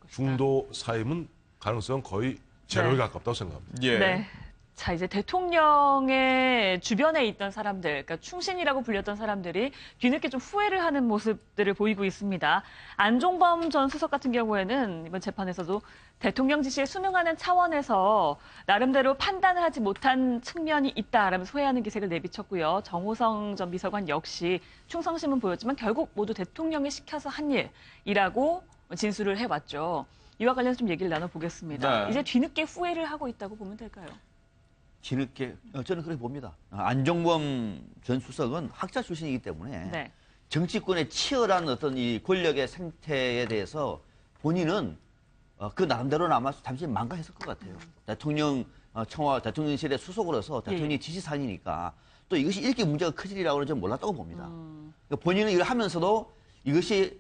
중도 사임은 가능성은 거의 제로에 네. 가깝다고 생각합니다. 예. 네. 자, 이제 대통령의 주변에 있던 사람들, 그러니까 충신이라고 불렸던 사람들이 뒤늦게 좀 후회를 하는 모습들을 보이고 있습니다. 안종범 전 수석 같은 경우에는 이번 재판에서도 대통령 지시에 순응하는 차원에서 나름대로 판단을 하지 못한 측면이 있다라면서 후회하는 기색을 내비쳤고요. 정호성 전 비서관 역시 충성심은 보였지만 결국 모두 대통령이 시켜서 한 일이라고 진술을 해왔죠. 이와 관련해서 좀 얘기를 나눠보겠습니다. 네. 이제 뒤늦게 후회를 하고 있다고 보면 될까요? 뒤늦게 저는 그렇게 봅니다. 안종범 전 수석은 학자 출신이기 때문에 네. 정치권의 치열한 어떤 이 권력의 생태에 대해서 본인은 그 나름대로는 아마 잠시 망가했을 것 같아요. 대통령 청와 대통령실의 수석으로서 대통령이 예. 지시사항이니까 또 이것이 이렇게 문제가 커지리라고는 좀 몰랐다고 봅니다. 그러니까 본인은 일을 하면서도 이것이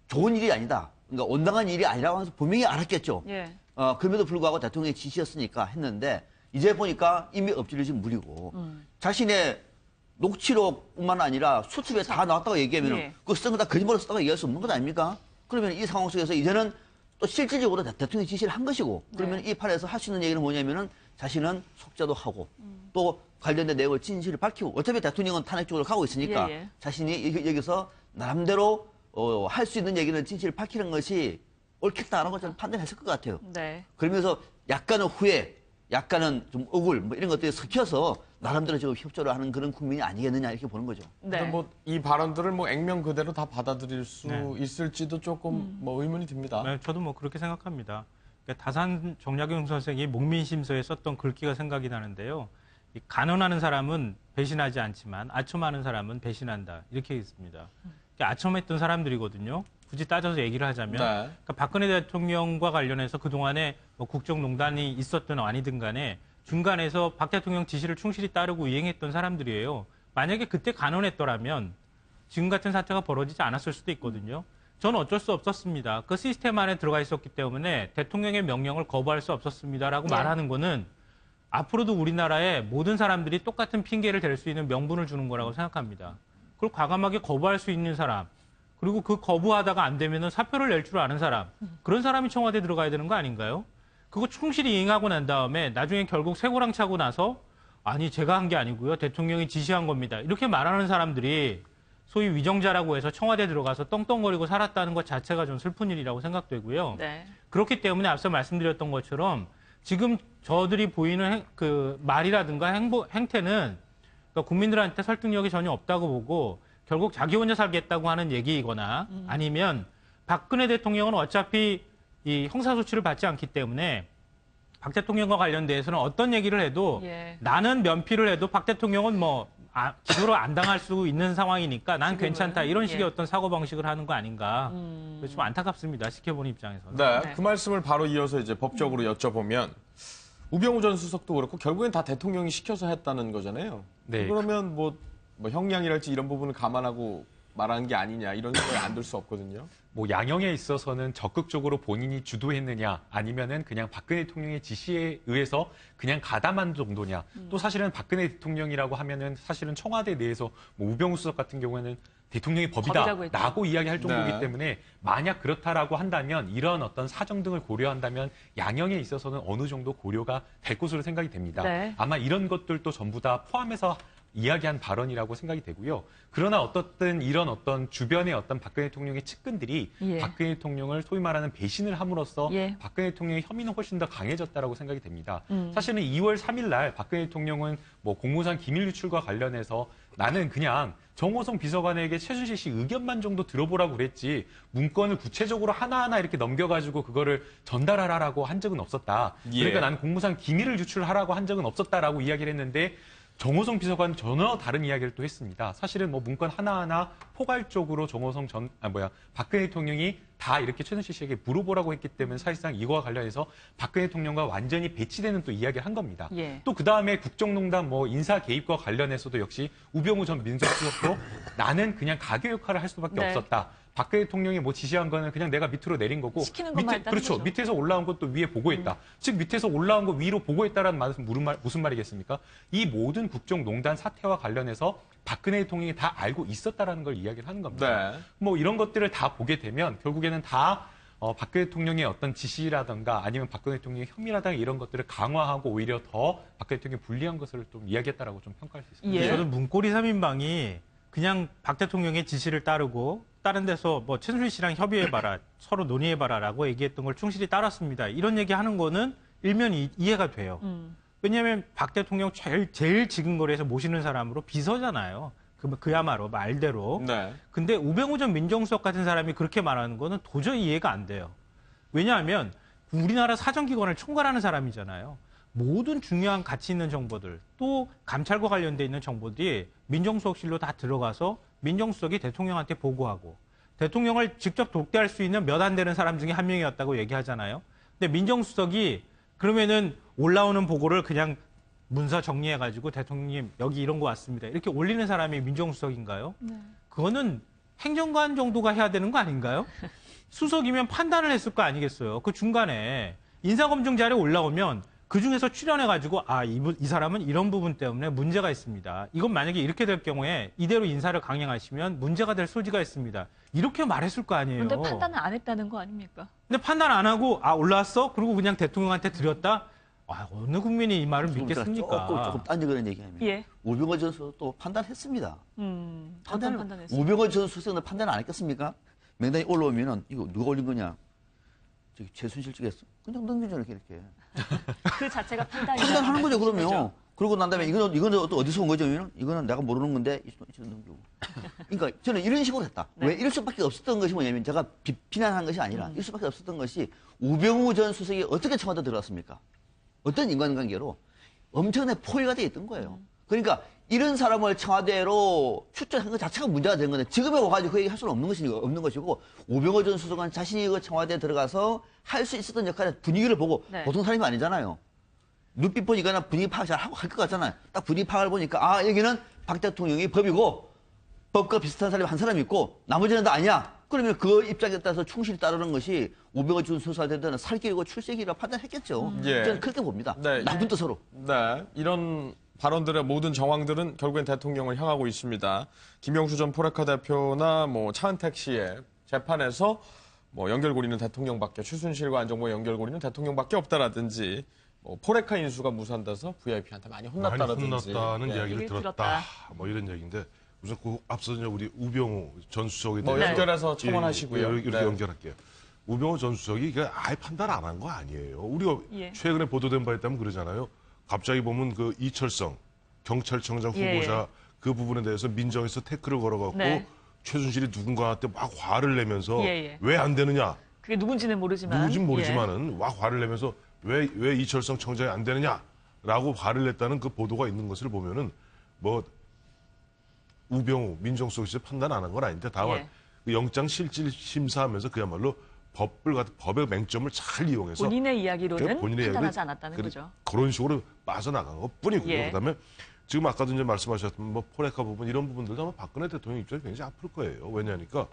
좋은 일이 아니다. 그러니까 온당한 일이 아니라고 하면서 분명히 알았겠죠. 예. 그럼에도 불구하고 대통령의 지시였으니까 했는데 이제 보니까 이미 엎질러진 물이고 자신의 녹취록뿐만 아니라 수첩에 다 나왔다고 얘기하면 예. 그거 쓴 거 다 거짓말로 썼다고 얘기할 수 없는 것 아닙니까? 그러면 이 상황 속에서 이제는 또 실질적으로 대통령이 지시를 한 것이고 그러면 이 판에서 할 수 있는 얘기는 뭐냐면은 자신은 속죄도 하고 또 관련된 내용을 진실을 밝히고 어차피 대통령은 탄핵 쪽으로 가고 있으니까 예, 예. 자신이 여기서 나름대로 할 수 있는 얘기는 진실을 밝히는 것이 옳겠다라고 저는 판단했을 것 같아요. 네. 그러면서 약간은 후회, 약간은 좀 억울 뭐 이런 것들이 섞여서 나름대로 지금 협조를 하는 그런 국민이 아니겠느냐 이렇게 보는 거죠. 네. 근데 뭐 이 발언들을 뭐 액면 그대로 다 받아들일 수 네. 있을지도 조금 뭐 의문이 듭니다. 네, 저도 뭐 그렇게 생각합니다. 그러니까 다산 정약용 선생이 목민심서에 썼던 글귀가 생각이 나는데요. 이 간언하는 사람은 배신하지 않지만 아첨하는 사람은 배신한다. 이렇게 있습니다. 그러니까 아첨했던 사람들이거든요. 굳이 따져서 얘기를 하자면 네. 그러니까 박근혜 대통령과 관련해서 그동안에 뭐 국정농단이 있었든 아니든 간에 중간에서 박 대통령 지시를 충실히 따르고 이행했던 사람들이에요. 만약에 그때 간언했더라면 지금 같은 사태가 벌어지지 않았을 수도 있거든요. 저는 어쩔 수 없었습니다. 그 시스템 안에 들어가 있었기 때문에 대통령의 명령을 거부할 수 없었습니다라고 네. 말하는 거는 앞으로도 우리나라의 모든 사람들이 똑같은 핑계를 댈 수 있는 명분을 주는 거라고 생각합니다. 그걸 과감하게 거부할 수 있는 사람, 그리고 그 거부하다가 안 되면은 사표를 낼 줄 아는 사람, 그런 사람이 청와대에 들어가야 되는 거 아닌가요? 그거 충실히 이행하고 난 다음에 나중에 결국 쇠고랑 차고 나서 아니 제가 한 게 아니고요. 대통령이 지시한 겁니다. 이렇게 말하는 사람들이 소위 위정자라고 해서 청와대 들어가서 떵떵거리고 살았다는 것 자체가 좀 슬픈 일이라고 생각되고요. 네. 그렇기 때문에 앞서 말씀드렸던 것처럼 지금 저들이 보이는 그 말이라든가 행태는 그러니까 국민들한테 설득력이 전혀 없다고 보고 결국 자기 혼자 살겠다고 하는 얘기이거나 아니면 박근혜 대통령은 어차피 이 형사소치를 받지 않기 때문에 박 대통령과 관련돼서는 어떤 얘기를 해도 예. 나는 면피를 해도 박 대통령은 뭐 기소로 안 당할 수 있는 상황이니까 난 괜찮다. 이런 식의 예. 어떤 사고방식을 하는 거 아닌가. 좀 안타깝습니다. 지켜보는 입장에서는. 네, 네. 그 말씀을 바로 이어서 이제 법적으로 여쭤보면 우병우 전 수석도 그렇고 결국엔 다 대통령이 시켜서 했다는 거잖아요. 네. 그러면 뭐 형량이랄지 이런 부분을 감안하고 말하는 게 아니냐 이런 생각이 안 들 수 없거든요. 뭐 양형에 있어서는 적극적으로 본인이 주도했느냐 아니면은 그냥 박근혜 대통령의 지시에 의해서 그냥 가담한 정도냐. 또 사실은 박근혜 대통령이라고 하면은 사실은 청와대 내에서 뭐 우병우 수석 같은 경우에는 대통령이 법이라고 했죠. 법이다라고 이야기할 정도이기 네. 때문에 만약 그렇다라고 한다면 이런 어떤 사정 등을 고려한다면 양형에 있어서는 어느 정도 고려가 될 것으로 생각이 됩니다. 네. 아마 이런 것들도 전부 다 포함해서 이야기한 발언이라고 생각이 되고요. 그러나 어떻든 이런 어떤 주변의 어떤 박근혜 대통령의 측근들이 예. 박근혜 대통령을 소위 말하는 배신을 함으로써 예. 박근혜 대통령의 혐의는 훨씬 더 강해졌다라고 생각이 됩니다. 사실은 2월 3일 날 박근혜 대통령은 뭐 공무상 기밀 유출과 관련해서 나는 그냥 정호성 비서관에게 최순실 씨 의견만 정도 들어보라고 그랬지 문건을 구체적으로 하나하나 이렇게 넘겨가지고 그거를 전달하라고 한 적은 없었다. 예. 그러니까 나는 공무상 기밀을 유출하라고 한 적은 없었다라고 이야기를 했는데 정호성 비서관은 전혀 다른 이야기를 또 했습니다. 사실은 뭐 문건 하나하나 포괄적으로 박근혜 대통령이 다 이렇게 최순실 씨에게 물어보라고 했기 때문에 사실상 이거와 관련해서 박근혜 대통령과 완전히 배치되는 또 이야기를 한 겁니다. 예. 또 그 다음에 국정농단 뭐 인사 개입과 관련해서도 역시 우병우 전 민정수석도 나는 그냥 가교 역할을 할 수밖에 네. 없었다. 박근혜 대통령이 뭐 지시한 거는 그냥 내가 밑으로 내린 거고 시키는 것만 했다는 그렇죠. 거죠. 밑에서 올라온 것도 위에 보고했다. 즉 밑에서 올라온 거 위로 보고했다라는 말은 무슨 말이겠습니까? 이 모든 국정농단 사태와 관련해서 박근혜 대통령이 다 알고 있었다라는 걸 이야기를 하는 겁니다. 네. 뭐 이런 것들을 다 보게 되면 결국에는 다 박근혜 대통령의 어떤 지시라든가 아니면 박근혜 대통령의 혐의라든가 이런 것들을 강화하고 오히려 더 박근혜 대통령이 불리한 것을 좀 이야기했다라고 좀 평가할 수 있습니다. 예. 저는 문고리 3인방이 그냥 박 대통령의 지시를 따르고 다른 데서 뭐 최순실 씨랑 협의해봐라, 서로 논의해봐라라고 얘기했던 걸 충실히 따랐습니다. 이런 얘기하는 거는 일면 이해가 돼요. 왜냐하면 박 대통령 제일 지근거리에서 모시는 사람으로 비서잖아요. 그야말로 말대로. 네. 근데 우병우 전 민정수석 같은 사람이 그렇게 말하는 거는 도저히 이해가 안 돼요. 왜냐하면 우리나라 사정기관을 총괄하는 사람이잖아요. 모든 중요한 가치 있는 정보들, 또 감찰과 관련돼 있는 정보들이 민정수석실로 다 들어가서 민정수석이 대통령한테 보고하고 대통령을 직접 독대할 수 있는 몇 안 되는 사람 중에 한 명이었다고 얘기하잖아요. 근데 민정수석이 그러면은 올라오는 보고를 그냥 문서 정리해가지고 대통령님 여기 이런 거 왔습니다. 이렇게 올리는 사람이 민정수석인가요? 그거는 행정관 정도가 해야 되는 거 아닌가요? 수석이면 판단을 했을 거 아니겠어요. 그 중간에 인사검증 자료 올라오면 그중에서 추려내가지고 이 사람은 이런 부분 때문에 문제가 있습니다. 이건 만약에 이렇게 될 경우에 이대로 인사를 강행하시면 문제가 될 소지가 있습니다. 이렇게 말했을 거 아니에요. 그런데 판단을 안 했다는 거 아닙니까? 근데 판단 안 하고 올라왔어? 그리고 그냥 대통령한테 드렸다? 어느 국민이 이 말을 믿겠습니까? 조금 딴지그런 얘기하면 예. 우병우 전 수석도 판단했습니다. 어떤 판단했어요? 우병우 전 수석은 판단 안 했겠습니까? 명단이 올라오면은 이거 누가 올린 거냐? 저기 최순실 측에서 그냥 넘기죠 이렇게. 그 자체가 판단이다. 판단하는 거죠 그러면. 그러고 난 다음에 이거는 또 어디서 온 거죠? 이거는 내가 모르는 건데 넘기고. 그러니까 저는 이런 식으로 했다. 네. 왜 이럴 수밖에 없었던 것이 뭐냐면 제가 비난한 것이 아니라 이럴 수밖에 없었던 것이 우병우 전 수석이 어떻게 청와대 들어갔습니까? 어떤 인간관계로 엄청나게 포위가 돼 있던 거예요. 그러니까 이런 사람을 청와대로 출전한 것 자체가 문제가 된 건데 지금에 와가지고 그 얘기 할 수는 없는 것이고 우병우 전 수석은 자신이 그 청와대에 들어가서 할 수 있었던 역할의 분위기를 보고 네. 보통 사람이 아니잖아요. 눈빛 보니까 분위기 파악 잘 하고 할 것 같잖아요. 딱 분위기 파악을 보니까 여기는 박 대통령이 법이고 법과 비슷한 사람이 한 사람이 있고 나머지는 다 아니야. 그러면 그 입장에 따라서 충실히 따르는 것이 우병우 전 수석한테 되는 살길이고 출세길이라고 판단했겠죠. 예. 저는 그렇게 봅니다. 네. 나쁜 뜻으로. 네, 이런 발언들의 모든 정황들은 결국엔 대통령을 향하고 있습니다. 김영수 전 포레카 대표나 차은택 씨의 재판에서 연결고리는 대통령밖에, 최순실과 안정모의 연결고리는 대통령밖에 없다라든지, 포레카 인수가 무산돼서 VIP한테 많이 혼났다라든지. 많이 혼났다는 예. 이야기를 얘기를 들었다. 들었다. 뭐 이런 얘기인데 우선 그 앞서 이제 우리 우병우 전 수석에 뭐 대해서 연결해서 첨언하시고요. 이렇게 네. 연결할게요. 우병우 전 수석이 그 아예 판단 안 한 거 아니에요. 우리가 예. 최근에 보도된 바에 따르면 그러잖아요. 갑자기 보면 그 이철성 경찰청장 후보자 예. 그 부분에 대해서 민정에서 태클을 걸어갖고 네. 최순실이 누군가한테 막 화를 내면서 예. 왜 안 되느냐. 그게 누군지는 모르지만. 누군진 예. 모르지만은 막 화를 내면서 왜 이철성 청장이 안 되느냐라고 화를 냈다는 그 보도가 있는 것을 보면은 뭐 우병우 민정수석실에서 판단 안 한 건 아닌데 다만 예. 그 영장 실질 심사하면서 그야말로 법의 맹점을 잘 이용해서 본인의 이야기로는 본인의 판단하지 이야기를 않았다는 거죠. 그런 식으로 빠져나간 것 뿐이고요. 예. 그다음에 지금 아까도 이제 말씀하셨던 뭐 포레카 부분 이런 부분들도 아마 박근혜 대통령 입장이 굉장히 아플 거예요. 왜냐하니까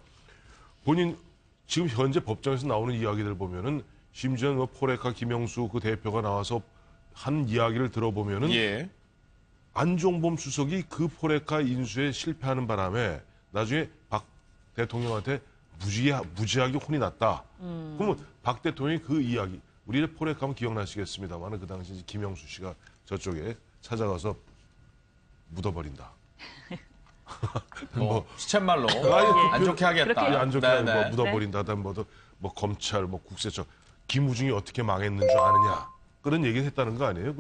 본인 지금 현재 법정에서 나오는 이야기들 보면은 심지어 뭐 포레카 김영수 그 대표가 나와서 한 이야기를 들어보면은 예. 안종범 수석이 그 포레카 인수에 실패하는 바람에 나중에 박 대통령한테 무지하게 혼이 났다. 그러면 박 대통령이 그 이야기, 우리 포레카 하면 기억나시겠습니다만 그 당시 김영수 씨가 저쪽에 찾아가서 묻어버린다. 뭐 시쳇말로 안 좋게 하겠다. 그렇게 안 좋게 네, 하고 네. 뭐 묻어버린다. 뭐 검찰, 뭐 국세청, 김우중이 어떻게 망했는 줄 아느냐. 그런 얘기를 했다는 거 아니에요?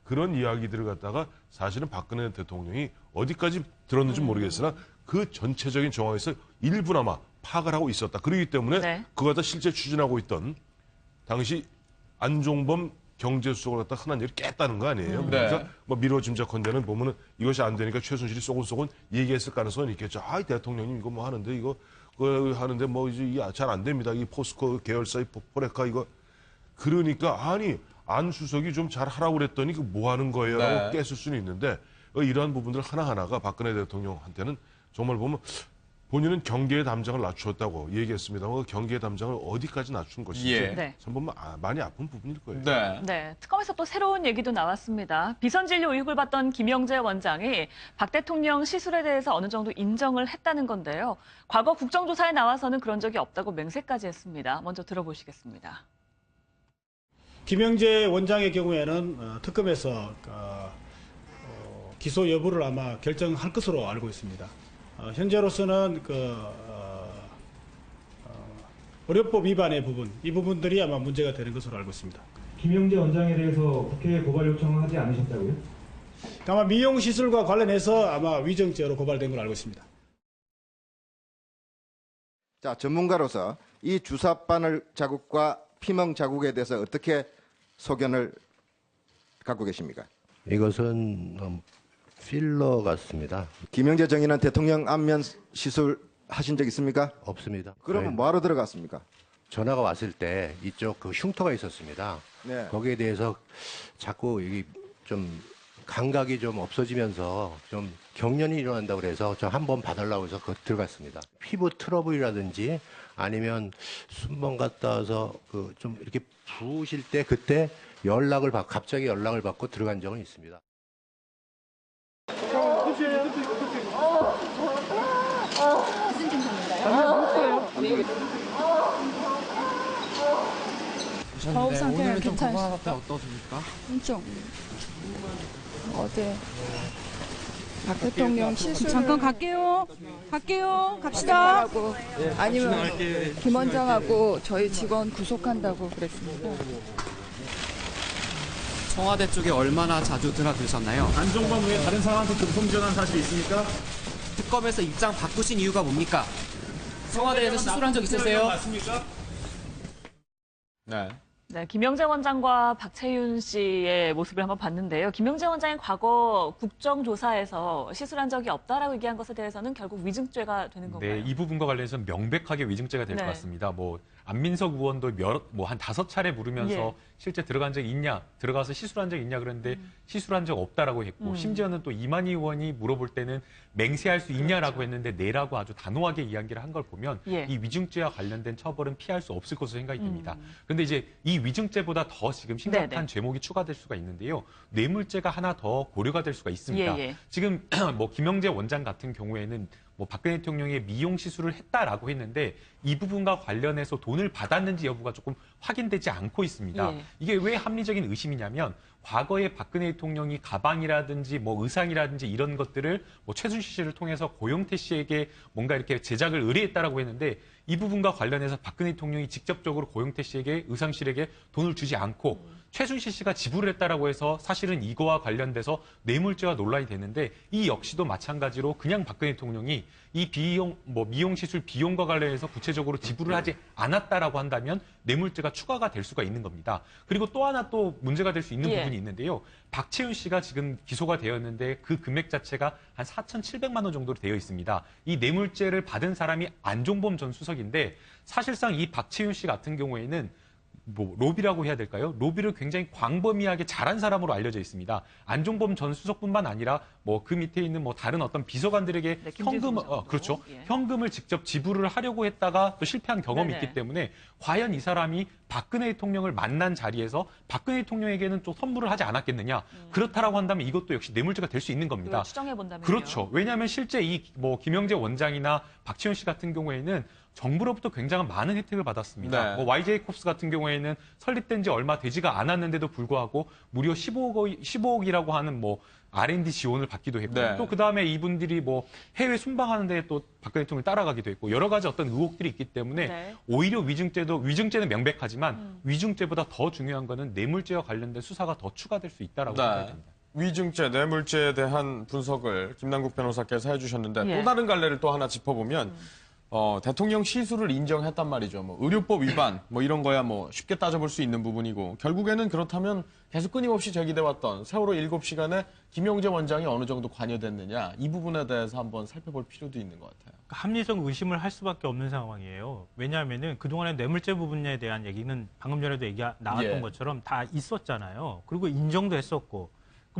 그런 이야기들을 갖다가 사실은 박근혜 대통령이 어디까지 들었는지 모르겠으나 그 전체적인 정황에서 일부나마 파악을 하고 있었다. 그렇기 때문에 네. 그걸 갖다 실제 추진하고 있던 당시 안종범 경제수석을 갖다 흔한 일을 깼다는 거 아니에요? 그러니까 네. 뭐 미뤄짐작컨대는 보면은 이것이 안 되니까 최순실이 쏘곤쏘곤 얘기했을 가능성은 있겠죠. 아, 대통령님 이거 뭐 하는데 이거 하는데 뭐 이제 잘 안 됩니다. 이 포스코 계열사의 포레카 이거 그러니까 아니 안 수석이 좀 잘 하라고 그랬더니 그 뭐 하는 거예요라고 네. 깼을 수는 있는데 이러한 부분들 하나하나가 박근혜 대통령한테는 정말 보면 본인은 경계의 담장을 낮추었다고 얘기했습니다만 그 경계의 담장을 어디까지 낮춘 것인지 예. 네. 참 보면 많이 아픈 부분일 거예요. 네. 네, 특검에서 또 새로운 얘기도 나왔습니다. 비선진료 의혹을 받던 김영재 원장이 박 대통령 시술에 대해서 어느 정도 인정을 했다는 건데요. 과거 국정조사에 나와서는 그런 적이 없다고 맹세까지 했습니다. 먼저 들어보시겠습니다. 김영재 원장의 경우에는 특검에서 기소 여부를 아마 결정할 것으로 알고 있습니다. 현재로서는 의료법 위반의 부분, 이 부분들이 아마 문제가 되는 것으로 알고 있습니다. 김영재 원장에 대해서 국회에 고발 요청을 하지 않으셨다고요? 아마 미용시술과 관련해서 아마 위정죄로 고발된 걸로 알고 있습니다. 자, 전문가로서 이 주사바늘 자국과 피멍 자국에 대해서 어떻게 소견을 갖고 계십니까? 이것은 필러 같습니다. 김영재 정의는 대통령 안면 시술 하신 적 있습니까? 없습니다. 그러면 뭐하러 들어갔습니까? 전화가 왔을 때 이쪽 그 흉터가 있었습니다. 네. 거기에 대해서 자꾸 이게 좀 감각이 좀 없어지면서 좀 경련이 일어난다고 그래서 저 한번 봐달라고 해서 들어갔습니다. 피부 트러블이라든지 아니면 순번 갔다 와서 그 좀 이렇게 부으실 때 그때 갑자기 연락을 받고 들어간 적은 있습니다. 무슨 증상인가요? 거울 상태는 좀 괜찮으시죠? 상태 어떠십니까? 좀 어제 박 대통령 시술 잠깐 갈게요. 갑시다. 하고 아니면 김 원장하고 저희 직원 구속한다고 그랬습니다. 청와대 쪽에 얼마나 자주 드나드셨나요? 안종범 외에 다른 사람한테 금품 지원한 사실이 있습니까? 특검에서 입장 바꾸신 이유가 뭡니까? 청와대에서 시술한 적 있으세요? 맞습니까? 네. 네, 김영재 원장과 박채윤 씨의 모습을 한번 봤는데요. 김영재 원장이 과거 국정조사에서 시술한 적이 없다라고 얘기한 것에 대해서는 결국 위증죄가 되는 건가요? 네, 이 부분과 관련해서 명백하게 위증죄가 될 것 네. 같습니다. 안민석 의원도 한 5차례 물으면서 예. 실제 들어간 적 있냐, 들어가서 시술한 적 있냐 그랬는데 시술한 적 없다라고 했고 심지어는 또 이만희 의원이 물어볼 때는 맹세할 수 있냐라고 했는데 네라고 아주 단호하게 이야기를 한 걸 보면 예. 이 위증죄와 관련된 처벌은 피할 수 없을 것으로 생각이 듭니다. 그런데 이제 이 위증죄보다 더 지금 심각한 네네. 죄목이 추가될 수가 있는데요. 뇌물죄가 하나 더 고려가 될 수가 있습니다. 예, 예. 지금 김영재 원장 같은 경우에는 박근혜 대통령의 미용 시술을 했다라고 했는데 이 부분과 관련해서 돈을 받았는지 여부가 조금 확인되지 않고 있습니다. 예. 이게 왜 합리적인 의심이냐면 과거에 박근혜 대통령이 가방이라든지 뭐 의상이라든지 이런 것들을 뭐 최순실 씨를 통해서 고영태 씨에게 뭔가 이렇게 제작을 의뢰했다라고 했는데 이 부분과 관련해서 박근혜 대통령이 직접적으로 고영태 씨에게 의상실에게 돈을 주지 않고 최순실 씨가 지불을 했다라고 해서 사실은 이거와 관련돼서 뇌물죄와 논란이 됐는데 이 역시도 마찬가지로 그냥 박근혜 대통령이 이 비용, 뭐 미용시술 비용과 관련해서 구체적으로 지불을 하지 않았다라고 한다면 뇌물죄가 추가가 될 수가 있는 겁니다. 그리고 또 하나 또 문제가 될 수 있는 부분이 있는데요. 박채윤 씨가 지금 기소가 되었는데 그 금액 자체가 한 4,700만 원 정도로 되어 있습니다. 이 뇌물죄를 받은 사람이 안종범 전 수석인데 사실상 이 박채윤 씨 같은 경우에는 뭐 로비라고 해야 될까요? 로비를 굉장히 광범위하게 잘한 사람으로 알려져 있습니다. 안종범 전 수석뿐만 아니라 뭐 그 밑에 있는 뭐 다른 어떤 비서관들에게 그렇죠. 현금을 직접 지불을 하려고 했다가 또 실패한 경험이 있기 때문에 과연 이 사람이 박근혜 대통령을 만난 자리에서 박근혜 대통령에게는 또 선물을 하지 않았겠느냐? 그렇다라고 한다면 이것도 역시 뇌물죄가 될 수 있는 겁니다. 추정해 본다면요. 그렇죠. 왜냐하면 실제 이 뭐 김영재 원장이나 박지원 씨 같은 경우에는 정부로부터 굉장히 많은 혜택을 받았습니다. 뭐 YJ콥스 같은 경우에는 설립된 지 얼마 되지가 않았는데도 불구하고 무려 15억이라고 하는 뭐 R&D 지원을 받기도 했고 또 그다음에 이분들이 뭐 해외 순방하는데 또 박근혜 대통령을 따라가기도 했고 여러 가지 어떤 의혹들이 있기 때문에 오히려 위증죄는 명백하지만 위증죄보다 더 중요한 거는 뇌물죄와 관련된 수사가 더 추가될 수 있다라고 생각이 됩니다. 위증죄, 뇌물죄에 대한 분석을 김남국 변호사께서 해주셨는데 또 다른 갈래를 또 하나 짚어보면 대통령 시술을 인정했단 말이죠. 뭐 의료법 위반 뭐 이런 거야 뭐 쉽게 따져볼 수 있는 부분이고 결국에는 그렇다면 계속 끊임없이 제기돼 왔던 세월호 7시간에 김영재 원장이 어느 정도 관여됐느냐 이 부분에 대해서 한번 살펴볼 필요도 있는 것 같아요. 합리적 의심을 할 수밖에 없는 상황이에요. 왜냐하면은 그동안에 뇌물죄 부분에 대한 얘기는 방금 전에도 나왔던 것처럼 다 있었잖아요. 그리고 인정도 했었고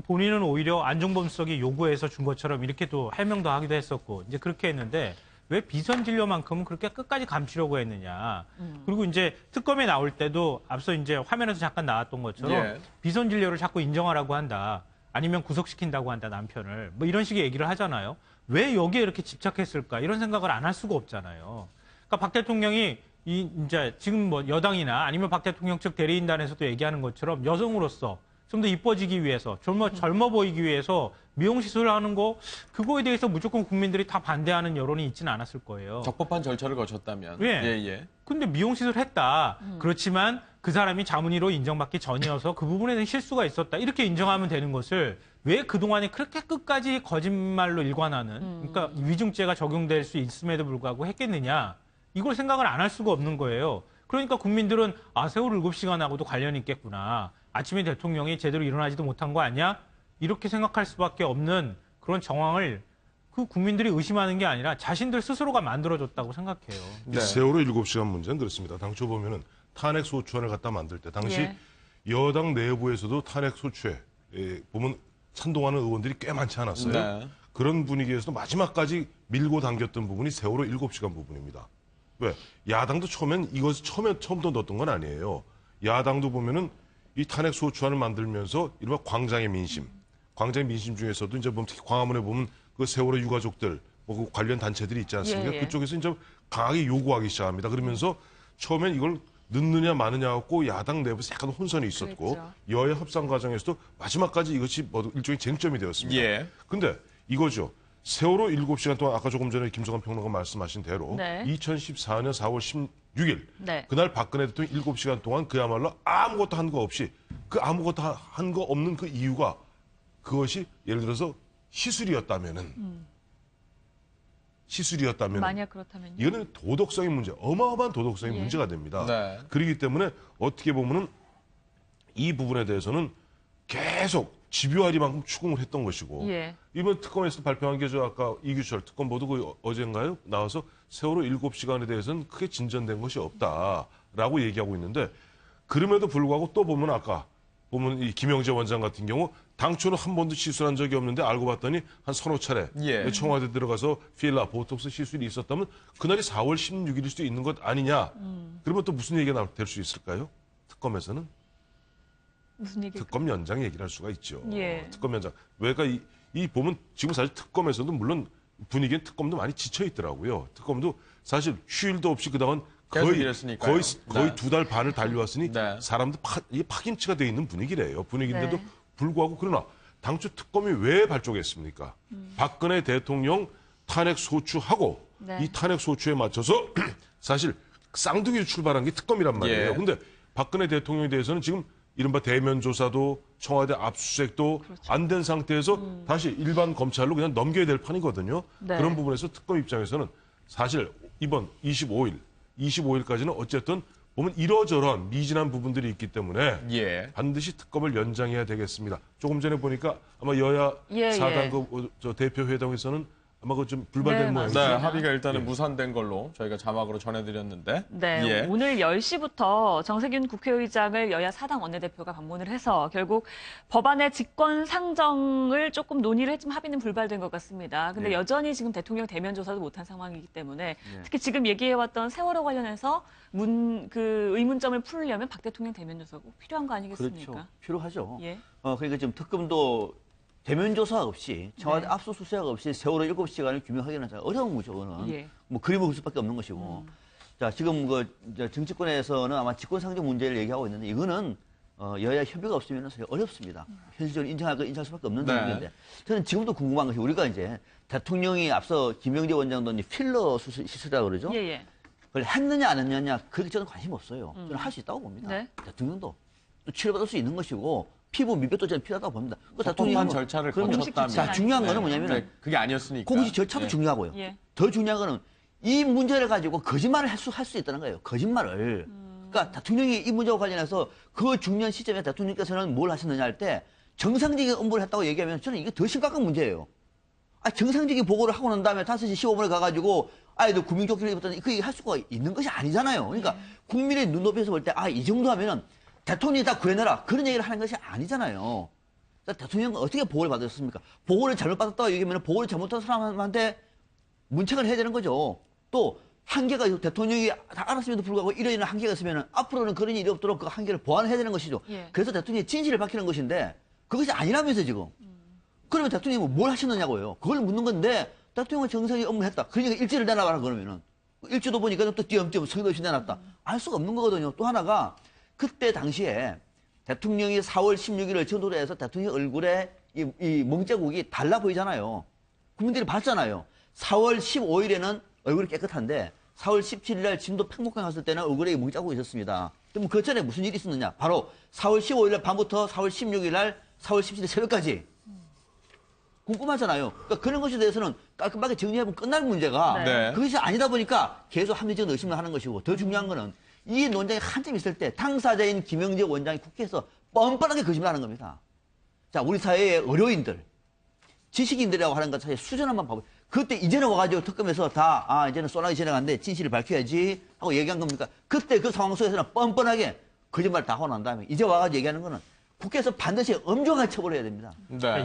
본인은 오히려 안종범 수석이 요구해서 준 것처럼 이렇게 또 해명도 하기도 했었고 이제 그렇게 했는데 왜 비선 진료만큼은 그렇게 끝까지 감추려고 했느냐. 그리고 이제 특검에 나올 때도 앞서 이제 화면에서 잠깐 나왔던 것처럼 비선 진료를 자꾸 인정하라고 한다. 아니면 구속시킨다고 한다, 남편을. 뭐 이런 식의 얘기를 하잖아요. 왜 여기에 이렇게 집착했을까? 이런 생각을 안 할 수가 없잖아요. 그러니까 박 대통령이 이제 지금 뭐 여당이나 아니면 박 대통령 측 대리인단에서도 얘기하는 것처럼 여성으로서 좀 더 이뻐지기 위해서, 젊어 보이기 위해서 미용시술을 하는 거, 그거에 대해서 무조건 국민들이 다 반대하는 여론이 있지는 않았을 거예요. 적법한 절차를 거쳤다면. 근데 미용시술 했다. 그렇지만 그 사람이 자문의로 인정받기 전이어서 그 부분에 대한 실수가 있었다. 이렇게 인정하면 되는 것을 왜 그동안에 그렇게 끝까지 거짓말로 일관하는, 그러니까 위증죄가 적용될 수 있음에도 불구하고 했겠느냐. 이걸 생각을 안 할 수가 없는 거예요. 그러니까 국민들은 세월호 7시간하고도 관련이 있겠구나. 아침에 대통령이 제대로 일어나지도 못한 거 아니야? 이렇게 생각할 수밖에 없는 그런 정황을 그 국민들이 의심하는 게 아니라 자신들 스스로가 만들어줬다고 생각해요. 세월호 7시간 문제는 그렇습니다. 당초 보면은 탄핵 소추안을 갖다 만들 때 당시 여당 내부에서도 탄핵 소추에 보면 찬동하는 의원들이 꽤 많지 않았어요. 그런 분위기에서도 마지막까지 밀고 당겼던 부분이 세월호 7시간 부분입니다. 왜? 야당도 처음부터 넣었던 건 아니에요. 야당도 보면은 이 탄핵 소추안을 만들면서 이른바 광장의 민심 중에서도 이제 보면 특히 광화문에 보면 그 세월호 유가족들 뭐 그 관련 단체들이 있지 않습니까? 그쪽에서 이제 강하게 요구하기 시작합니다. 그러면서 처음엔 이걸 넣느냐 마느냐 갖고 야당 내부에서 약간 혼선이 있었고 여야 협상 과정에서도 마지막까지 이것이 뭐 일종의 쟁점이 되었습니다. 근데 이거죠. 세월호 7시간 동안 아까 조금 전에 김성환 평론가 말씀하신 대로 2014년 4월 16일 그날 박근혜 대통령 7시간 동안 그야말로 아무것도 한 거 없이 그 아무것도 한 거 없는 그 이유가 그것이 예를 들어서 시술이었다면은 만약 그렇다면요? 이거는 도덕성의 문제, 어마어마한 도덕성의 문제가 됩니다. 그렇기 때문에 어떻게 보면은 이 부분에 대해서는 계속 집요하리만큼 추궁을 했던 것이고 이번 특검에서 발표한 게 저 아까 이규철 특검보도 그 어젠가요? 나와서 세월호 7시간에 대해서는 크게 진전된 것이 없다라고 얘기하고 있는데 그럼에도 불구하고 또 보면 아까 보면 이 김영재 원장 같은 경우 당초는 한 번도 시술한 적이 없는데 알고 봤더니 한 서너 차례 청와대 들어가서 필라, 보톡스 시술이 있었다면 그날이 4월 16일일 수도 있는 것 아니냐. 그러면 또 무슨 얘기가 될 수 있을까요? 특검에서는? 무슨 얘기? 특검 연장 얘기를 할 수가 있죠. 특검 연장. 왜가 이 보면 지금 사실 특검에서도 물론 분위기엔 특검도 많이 지쳐 있더라고요. 특검도 사실 휴일도 없이 그동안 계속 이랬으니까요. 거의 2달 반을 달려왔으니 사람들 파김치가 돼 있는 분위기래요. 분위기인데도 불구하고 그러나 당초 특검이 왜 발족했습니까? 박근혜 대통령 탄핵 소추하고 이 탄핵 소추에 맞춰서 사실 쌍둥이로 출발한 게 특검이란 말이에요. 근데 박근혜 대통령에 대해서는 지금 이른바 대면 조사도 청와대 압수수색도 안 된 상태에서 다시 일반 검찰로 그냥 넘겨야 될 판이거든요. 그런 부분에서 특검 입장에서는 사실 이번 25일까지는 어쨌든 보면 이러저러한 미진한 부분들이 있기 때문에 반드시 특검을 연장해야 되겠습니다. 조금 전에 보니까 아마 여야 4당 저 대표 회담에서는 아마 그 좀 불발된 모양이죠. 네, 합의가 일단은 무산된 걸로 저희가 자막으로 전해드렸는데. 네, 오늘 10시부터 정세균 국회의장을 여야 4당 원내대표가 방문을 해서 결국 법안의 직권 상정을 조금 논의를 했지만 합의는 불발된 것 같습니다. 근데 여전히 지금 대통령 대면 조사도 못한 상황이기 때문에 특히 지금 얘기해왔던 세월호 관련해서 의문점을 풀려면 박 대통령 대면 조사 꼭 필요한 거 아니겠습니까? 그렇죠. 필요하죠. 그러니까 지금 특검도 대면 조사 없이 청와대 압수수색 없이 세월호 7시간을 규명하기는 어려운 거죠. 그거는 뭐 그림을 그릴 수밖에 없는 것이고. 자, 지금 정치권에서는 아마 직권상정 문제를 얘기하고 있는데 이거는 여야 협의가 없으면 사실 어렵습니다. 현실적으로 인정할 수밖에 없는 문제인데 저는 지금도 궁금한 것이 우리가 이제 대통령이 앞서 김영재 원장도 필러 시술이라고 그러죠. 그걸 했느냐 안 했느냐 그렇게 저는 관심 없어요. 저는 할 수 있다고 봅니다. 대통령도 또 치료받을 수 있는 것이고 피부 미백도 저는 필요하다고 봅니다. 소통한 절차를 거쳤다면. 자, 중요한 거는 뭐냐면 그게 아니었으니까. 공식 절차도 중요하고요. 더 중요한 거는 이 문제를 가지고 거짓말을 할 수 있다는 거예요. 거짓말을. 그러니까 대통령이 이 문제와 관련해서 그 중요한 시점에 대통령께서는 뭘 하셨느냐 할 때 정상적인 업무를 했다고 얘기하면 저는 이게 더 심각한 문제예요. 정상적인 보고를 하고 난 다음에 5시 15분에 가가지고 아이들 구명조끼를 입었다는 그 얘기 할 수가 있는 것이 아니잖아요. 그러니까 국민의 눈높이에서 볼 때 이 정도 하면은 대통령이 다 구해내라. 그런 얘기를 하는 것이 아니잖아요. 대통령은 어떻게 보고를 받았습니까? 보고를 잘못 받았다고 얘기하면 보고를 잘못한 사람한테 문책을 해야 되는 거죠. 또 한계가 대통령이 다 알았음에도 불구하고 이런 한계가 있으면 앞으로는 그런 일이 없도록 그 한계를 보완해야 되는 것이죠. 그래서 대통령이 진실을 밝히는 것인데 그것이 아니라면서 지금. 그러면 대통령이 뭘 하셨느냐고요. 그걸 묻는 건데 대통령은 정상이 업무를 했다. 그러니까 일지를 내놔봐라 그러면은. 일지도 보니까 또 띄엄띄엄 성의 없이 내놨다. 알 수가 없는 거거든요. 또 하나가 그때 당시에 대통령이 4월 16일을 전후로 해서 대통령 얼굴에 이 멍자국이 달라 보이잖아요. 국민들이 봤잖아요. 4월 15일에는 얼굴이 깨끗한데 4월 17일 날 진도 팽목항 갔을 때는 얼굴에 멍자국이 있었습니다. 그럼 그 전에 무슨 일이 있었느냐? 바로 4월 15일 날 밤부터 4월 16일 날 4월 17일 새벽까지 궁금하잖아요. 그러니까 그런 것에 대해서는 깔끔하게 정리해보면 끝날 문제가 그것이 아니다 보니까 계속 합리적인 의심을 하는 것이고 더 중요한 거는 이 논쟁이 한참 있을 때 당사자인 김영재 원장이 국회에서 뻔뻔하게 거짓말하는 겁니다. 자, 우리 사회의 의료인들, 지식인들이라고 하는 것 사실 수준 한번 봐보세요. 그때 이제는 와가지고 특검에서 이제는 소나기 지나갔는데 진실을 밝혀야지 하고 얘기한 겁니까? 그때 그 상황 속에서는 뻔뻔하게 거짓말 다 하고 난 다음에 이제 와가지고 얘기하는 거는 국회에서 반드시 엄정한 처벌을 해야 됩니다.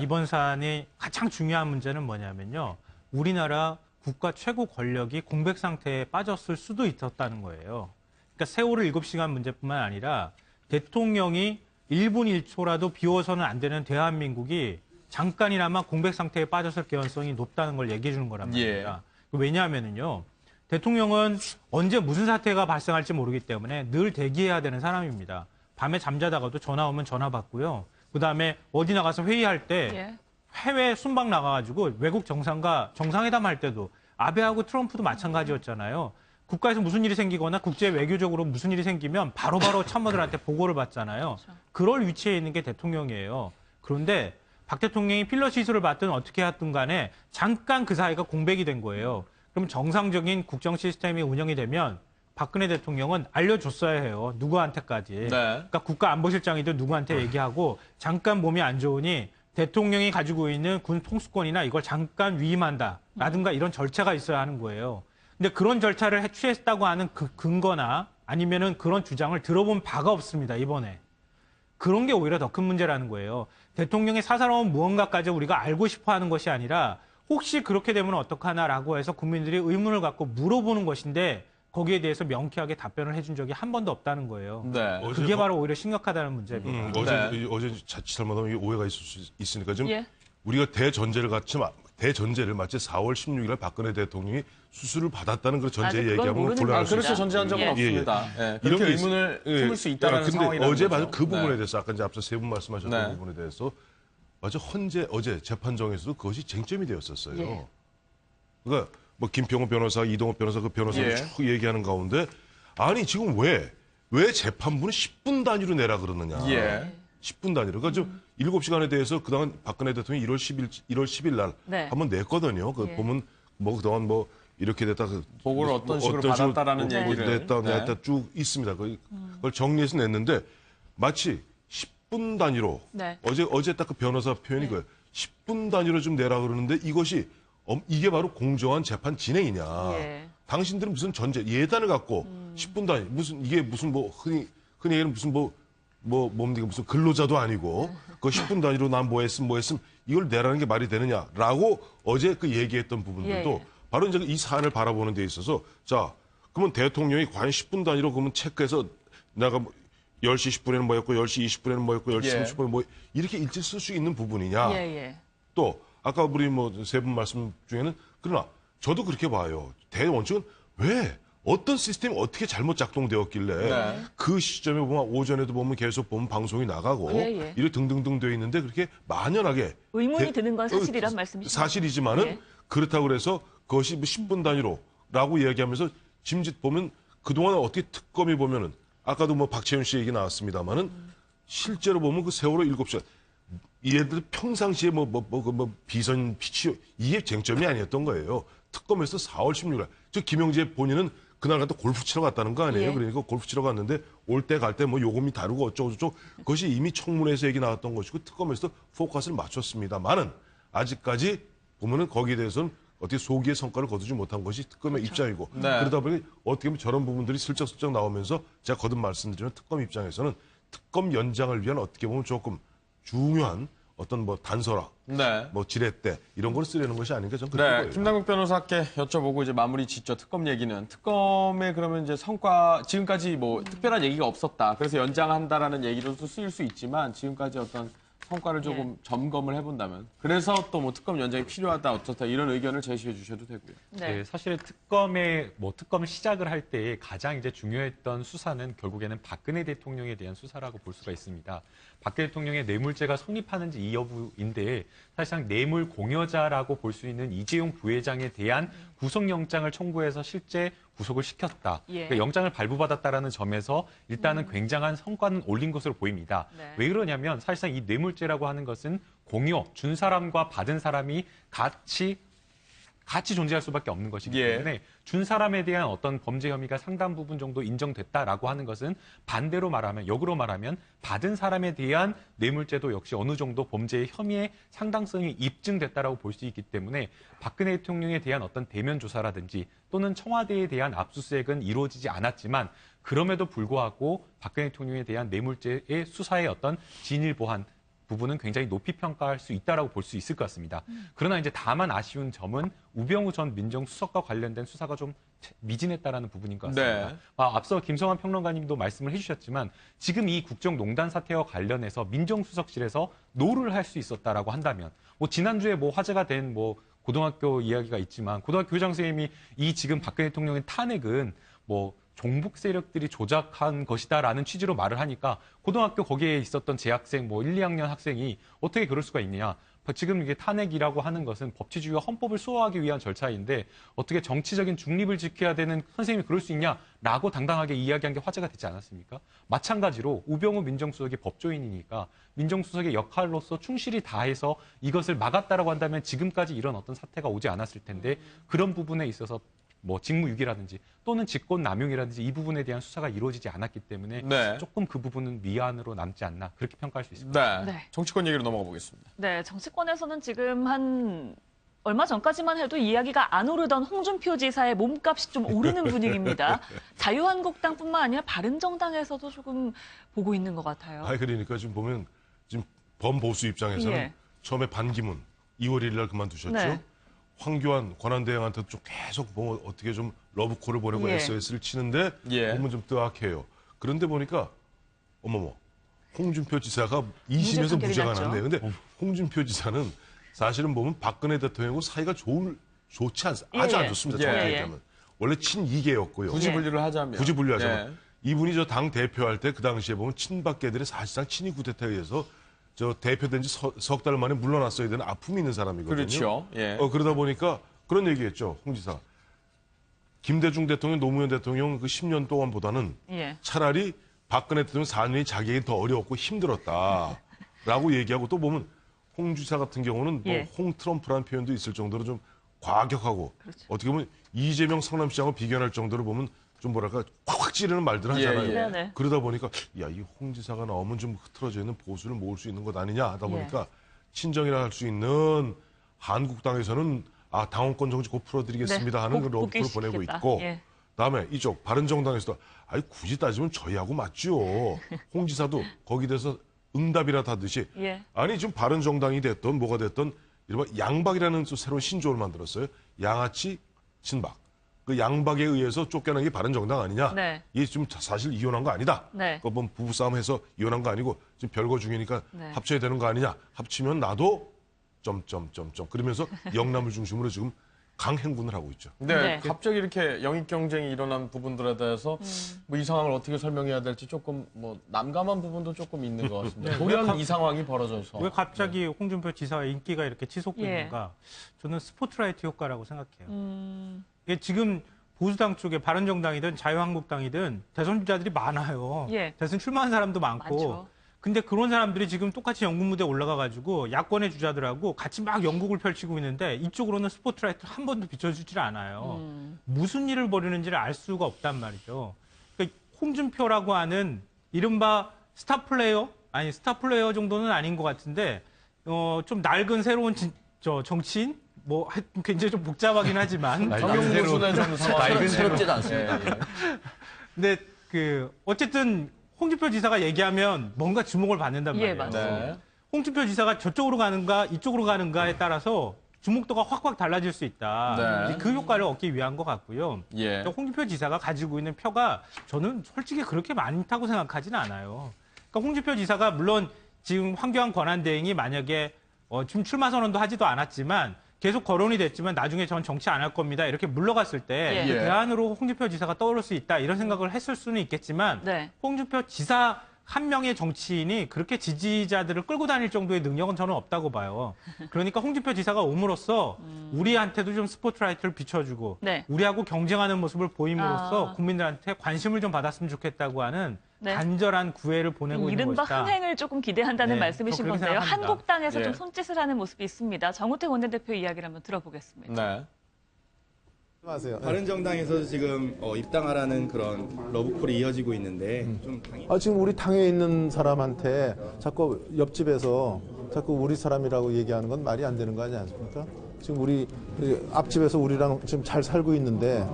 이번 사안이 가장 중요한 문제는 뭐냐면요. 우리나라 국가 최고 권력이 공백 상태에 빠졌을 수도 있었다는 거예요. 그러니까 세월호 7시간 문제뿐만 아니라 대통령이 1분 1초라도 비워서는 안 되는 대한민국이 잠깐이나마 공백 상태에 빠졌을 가능성이 높다는 걸 얘기해 주는 거란 말입니다. 왜냐하면은요. 대통령은 언제 무슨 사태가 발생할지 모르기 때문에 늘 대기해야 되는 사람입니다. 밤에 잠자다가도 전화 오면 전화 받고요. 그다음에 어디 나가서 회의할 때 해외 순방 나가가지고 외국 정상과 정상회담 할 때도 아베하고 트럼프도 마찬가지였잖아요. 국가에서 무슨 일이 생기거나 국제 외교적으로 무슨 일이 생기면 바로바로 참모들한테 보고를 받잖아요. 그럴 위치에 있는 게 대통령이에요. 그런데 박 대통령이 필러 시술을 받든 어떻게 하든 간에 잠깐 그 사이가 공백이 된 거예요. 그럼 정상적인 국정 시스템이 운영이 되면 박근혜 대통령은 알려줬어야 해요. 누구한테까지. 그러니까 국가안보실장이든 누구한테 얘기하고 잠깐 몸이 안 좋으니 대통령이 가지고 있는 군 통수권이나 이걸 잠깐 위임한다. 라든가 이런 절차가 있어야 하는 거예요. 근데 그런 절차를 취했다고 하는 그 근거나 아니면은 그런 주장을 들어본 바가 없습니다, 이번에. 그런 게 오히려 더 큰 문제라는 거예요. 대통령의 사사로운 무언가까지 우리가 알고 싶어 하는 것이 아니라 혹시 그렇게 되면 어떡하나라고 해서 국민들이 의문을 갖고 물어보는 것인데 거기에 대해서 명쾌하게 답변을 해준 적이 한 번도 없다는 거예요. 그게 바로 오히려 심각하다는 문제입니다. 어제 자칫 잘못하면 오해가 있을 수 있으니까 지금 우리가 대전제를 갖지 대전제를 마치 4월 16일 날 박근혜 대통령이 수술을 받았다는 그 전제 아직 그걸 얘기하면 모르는 곤란할 수 그렇게 있어요. 전제한 적은 예. 없습니다. 예. 그렇게 이런 게 의문을 품을 수 있다는 근데 상황이라는 어제 거죠. 맞아 그 부분에 네. 대해서 아까 이제 앞서 세 분 말씀하셨던 네. 부분에 대해서 맞아 어제 재판정에서도 그것이 쟁점이 되었었어요. 예. 그러니까 뭐 김평호 변호사, 이동욱 변호사 그 변호사를 예. 쭉 얘기하는 가운데 아니 지금 왜 재판부는 10분 단위로 내라 그러느냐. 예. 10분 단위로. 그러니까 좀 7시간에 대해서 그동안 박근혜 대통령이 1월 10일 날 네. 한번 냈거든요. 그 예. 보면 뭐 그동안 뭐 이렇게 됐다 보고를 어떤 식으로 받았다라는 얘기를. 냈다 네. 쭉 있습니다. 그걸 정리해서 냈는데 마치 10분 단위로 네. 어제 딱 그 변호사 표현이 그거예요. 10분 단위로 좀 내라 그러는데 이것이 이게 바로 공정한 재판 진행이냐. 예. 당신들은 무슨 예단을 갖고 10분 단위 이게 무슨 뭐 흔히 얘기하는 무슨 뭡니까 무슨 근로자도 아니고 그 10분 단위로 난 뭐 했음 이걸 내라는 게 말이 되느냐라고 어제 그 얘기했던 부분들도 예. 바로 이제 이 사안을 바라보는 데 있어서 자 그러면 대통령이 과연 10분 단위로 그러면 체크해서 내가 뭐 10시 10분에는 뭐였고 10시 20분에는 뭐였고 10시 예. 30분에 뭐 이렇게 일찍 쓸 수 있는 부분이냐. 예. 또 아까 우리 뭐 세 분 말씀 중에는 그러나 저도 그렇게 봐요. 대원칙은 왜 어떤 시스템이 어떻게 잘못 작동되었길래 네. 그 시점에 보면 오전에도 보면 계속 보면 방송이 나가고 예. 이렇게 등등등 돼 있는데 그렇게 만연하게 의문이 드는 건 사실이란 말씀이시죠? 사실이지만은 예. 그렇다고 그래서 그것이 뭐 10분 단위로라고 이야기하면서 짐짓 보면 그동안 어떻게 특검이 보면은 아까도 뭐 박채윤 씨 얘기 나왔습니다만은 실제로 보면 그 세월호 7시간 얘들 평상시에 비선 피치 이게 쟁점이 아니었던 거예요. 특검에서 4월 16일 날 저 김영재 본인은 그날 갔다 골프 치러 갔다는 거 아니에요. 예. 그러니까 골프 치러 갔는데 올 때 갈 때 뭐 요금이 다르고 어쩌고저쩌고 그것이 이미 청문회에서 얘기 나왔던 것이고 특검에서 포커스를 맞췄습니다만은 아직까지 보면은 거기에 대해서는 어떻게 소기의 성과를 거두지 못한 것이 특검의 입장이고 네. 그러다 보니 어떻게 보면 저런 부분들이 슬쩍슬쩍 나오면서 제가 거듭 말씀드리면 특검 입장에서는 특검 연장을 위한 어떻게 보면 조금 중요한 어떤 뭐 단서라, 네. 뭐 지렛대 이런 걸 쓰려는 것이 아닌가 저는 그렇게 네, 보여요. 김남국 변호사께 여쭤보고 이제 마무리 짓죠. 특검 얘기는 특검의 그러면 이제 성과 지금까지 뭐 특별한 얘기가 없었다. 그래서 연장한다라는 얘기로도 쓰일 수 있지만 지금까지 어떤 성과를 조금 점검을 해본다면 그래서 또 뭐 특검 연장이 필요하다 어쩌다 이런 의견을 제시해 주셔도 되고요. 네. 사실 특검을 시작을 할 때 가장 이제 중요했던 수사는 결국에는 박근혜 대통령에 대한 수사라고 볼 수가 있습니다. 박근혜 대통령의 뇌물죄가 성립하는지 이 여부인데 사실상 뇌물 공여자라고 볼 수 있는 이재용 부회장에 대한 구속영장을 청구해서 실제 구속을 시켰다. 예. 그러니까 영장을 발부받았다라는 점에서 일단은 굉장한 성과는 올린 것으로 보입니다. 네. 왜 그러냐면 사실상 이 뇌물죄라고 하는 것은 공여, 준 사람과 받은 사람이 같이 존재할 수밖에 없는 것이기 예. 때문에 준 사람에 대한 어떤 범죄 혐의가 상당 부분 정도 인정됐다라고 하는 것은 반대로 말하면 역으로 말하면 받은 사람에 대한 뇌물죄도 역시 어느 정도 범죄의 혐의의 상당성이 입증됐다라고 볼 수 있기 때문에 박근혜 대통령에 대한 어떤 대면 조사라든지 또는 청와대에 대한 압수수색은 이루어지지 않았지만 그럼에도 불구하고 박근혜 대통령에 대한 뇌물죄의 수사의 어떤 진일 보한 부분은 굉장히 높이 평가할 수 있다라고 볼 수 있을 것 같습니다. 그러나 이제 다만 아쉬운 점은 우병우 전 민정수석과 관련된 수사가 좀 미진했다라는 부분인 것 같습니다. 네. 앞서 김성환 평론가님도 말씀을 해주셨지만 지금 이 국정농단 사태와 관련해서 민정수석실에서 노를 할 수 있었다라고 한다면 뭐 지난주에 뭐 화제가 된 뭐 고등학교 이야기가 있지만 고등학교 교장 선생님이 이 지금 박근혜 대통령의 탄핵은 뭐 종북 세력들이 조작한 것이다라는 취지로 말을 하니까 고등학교 거기에 있었던 재학생 뭐 1, 2학년 학생이 어떻게 그럴 수가 있느냐. 지금 이게 탄핵이라고 하는 것은 법치주의와 헌법을 수호하기 위한 절차인데 어떻게 정치적인 중립을 지켜야 되는 선생님이 그럴 수 있냐라고 당당하게 이야기한 게 화제가 되지 않았습니까? 마찬가지로 우병우 민정수석이 법조인이니까 민정수석의 역할로서 충실히 다해서 이것을 막았다라고 한다면 지금까지 이런 어떤 사태가 오지 않았을 텐데 그런 부분에 있어서 뭐 직무유기라든지 또는 직권남용이라든지 이 부분에 대한 수사가 이루어지지 않았기 때문에 네. 조금 그 부분은 미안으로 남지 않나 그렇게 평가할 수 있습니다. 네. 네. 정치권 얘기로 넘어가 보겠습니다. 네, 정치권에서는 지금 한 얼마 전까지만 해도 이야기가 안 오르던 홍준표 지사의 몸값이 좀 오르는 분위기입니다. 자유한국당뿐만 아니라 바른정당에서도 조금 보고 있는 것 같아요. 그러니까 지금 보면 지금 범보수 입장에서는 예. 처음에 반기문 2월 1일 날 그만두셨죠. 네. 황교안 권한대행한테도 좀 계속 뭐 어떻게 좀 러브콜을 보내고 예. SOS를 치는데 예. 보면 좀 뜨악해요. 그런데 보니까 홍준표 지사가 2심에서 무죄 판결이 무죄가 났죠. 났네요. 근데 홍준표 지사는 사실은 보면 박근혜 대통령하고 사이가 좋지 않습니다. 아주 안 좋습니다. 정확히 얘기하면. 원래 친이계였고요. 굳이 분류를 하자면. 굳이 분류하자면. 이분이 저 당 대표할 때 그 당시에 보면 친박계들이 사실상 친이 쿠데타에 의해서 저 대표된 지 석 달 만에 물러났어야 되는 아픔이 있는 사람이거든요. 그렇죠. 그러다 보니까 그런 얘기했죠. 홍 지사. 김대중 대통령, 노무현 대통령 그 10년 동안보다는 차라리 박근혜 대통령 4년이 자기에게 더 어려웠고 힘들었다라고 얘기하고 또 보면 홍 지사 같은 경우는 뭐 홍 트럼프라는 표현도 있을 정도로 좀 과격하고 어떻게 보면 이재명 성남시장과 비교할 정도로 보면 좀 뭐랄까 확 찌르는 말들 하잖아요. 그러다 보니까 야, 이 홍 지사가 나오면 좀 흐트러져 있는 보수를 모을 수 있는 것 아니냐 하다 보니까 친정이라 할 수 있는 한국당에서는 당원권 정지 곧 풀어드리겠습니다 하는 그 러브콜을 보내고 있고 그다음에 이쪽 바른정당에서도 굳이 따지면 저희하고 맞죠. 홍 지사도 거기에 대해서 응답이라 하듯이 아니 지금 바른정당이 됐던 뭐가 됐던 이른바 양박이라는 또 새로운 신조어를 만들었어요. 양아치 친박. 그 양박에 의해서 쫓겨난 게 바른정당 아니냐. 이게 지금 사실 이혼한 거 아니다. 그거 뭐 부부싸움해서 이혼한 거 아니고 지금 별거 중이니까 합쳐야 되는 거 아니냐. 합치면 나도 점점점점 그러면서 영남을 중심으로 지금 강행군을 하고 있죠. 갑자기 이렇게 영입 경쟁이 일어난 부분들에 대해서 뭐 이 상황을 어떻게 설명해야 될지 조금 뭐 난감한 부분도 조금 있는 것 같습니다. 돌연 이 상황이 벌어져서 왜 갑자기 홍준표 지사의 인기가 이렇게 치솟되는가? 저는 스포트라이트 효과라고 생각해요. 이게 지금 보수당 쪽에 바른정당이든 자유한국당이든 대선 주자들이 많아요. 대선 출마한 사람도 많고. 근데 그런 사람들이 지금 똑같이 연극 무대에 올라가가지고 야권의 주자들하고 같이 막 연극을 펼치고 있는데 이쪽으로는 스포트라이트를 한 번도 비춰주질 않아요. 무슨 일을 벌이는지를 알 수가 없단 말이죠. 그러니까 홍준표라고 하는 이른바 스타 플레이어 정도는 아닌 것 같은데 좀 낡은 새로운 정치인? 뭐 굉장히 좀 복잡하긴 하지만 새롭지도 않습니다. 근데 어쨌든 홍준표 지사가 얘기하면 뭔가 주목을 받는단 말이에요. 홍준표 지사가 저쪽으로 가는가 이쪽으로 가는가에 따라서 주목도가 확확 달라질 수 있다. 그 효과를 얻기 위한 것 같고요. 홍준표 지사가 가지고 있는 표가 저는 솔직히 그렇게 많다고 생각하지는 않아요. 그러니까 홍준표 지사가 물론 지금 황교안 권한대행이 만약에 지금 출마 선언도 하지도 않았지만 계속 거론이 됐지만 나중에 전 정치 안 할 겁니다. 이렇게 물러갔을 때 대안으로 홍준표 지사가 떠오를 수 있다. 이런 생각을 했을 수는 있겠지만 홍준표 지사 한 명의 정치인이 그렇게 지지자들을 끌고 다닐 정도의 능력은 저는 없다고 봐요. 그러니까 홍준표 지사가 옴으로써 우리한테도 좀 스포트라이트를 비춰주고 우리하고 경쟁하는 모습을 보임으로써 국민들한테 관심을 좀 받았으면 좋겠다고 하는 간절한 구애를 보내고 있는 것이다. 이른바 흥행을 조금 기대한다는 말씀이신 건데요. 한국당에서 좀 손짓을 하는 모습이 있습니다. 정우택 원내대표 이야기를 한번 들어보겠습니다. 바른정당에서도 지금 입당하라는 그런 러브콜이 이어지고 있는데 좀 당이... 지금 우리 당에 있는 사람한테 자꾸 옆집에서 자꾸 우리 사람이라고 얘기하는 건 말이 안 되는 거 아니지 않습니까? 지금 우리 앞집에서 우리랑 지금 잘 살고 있는데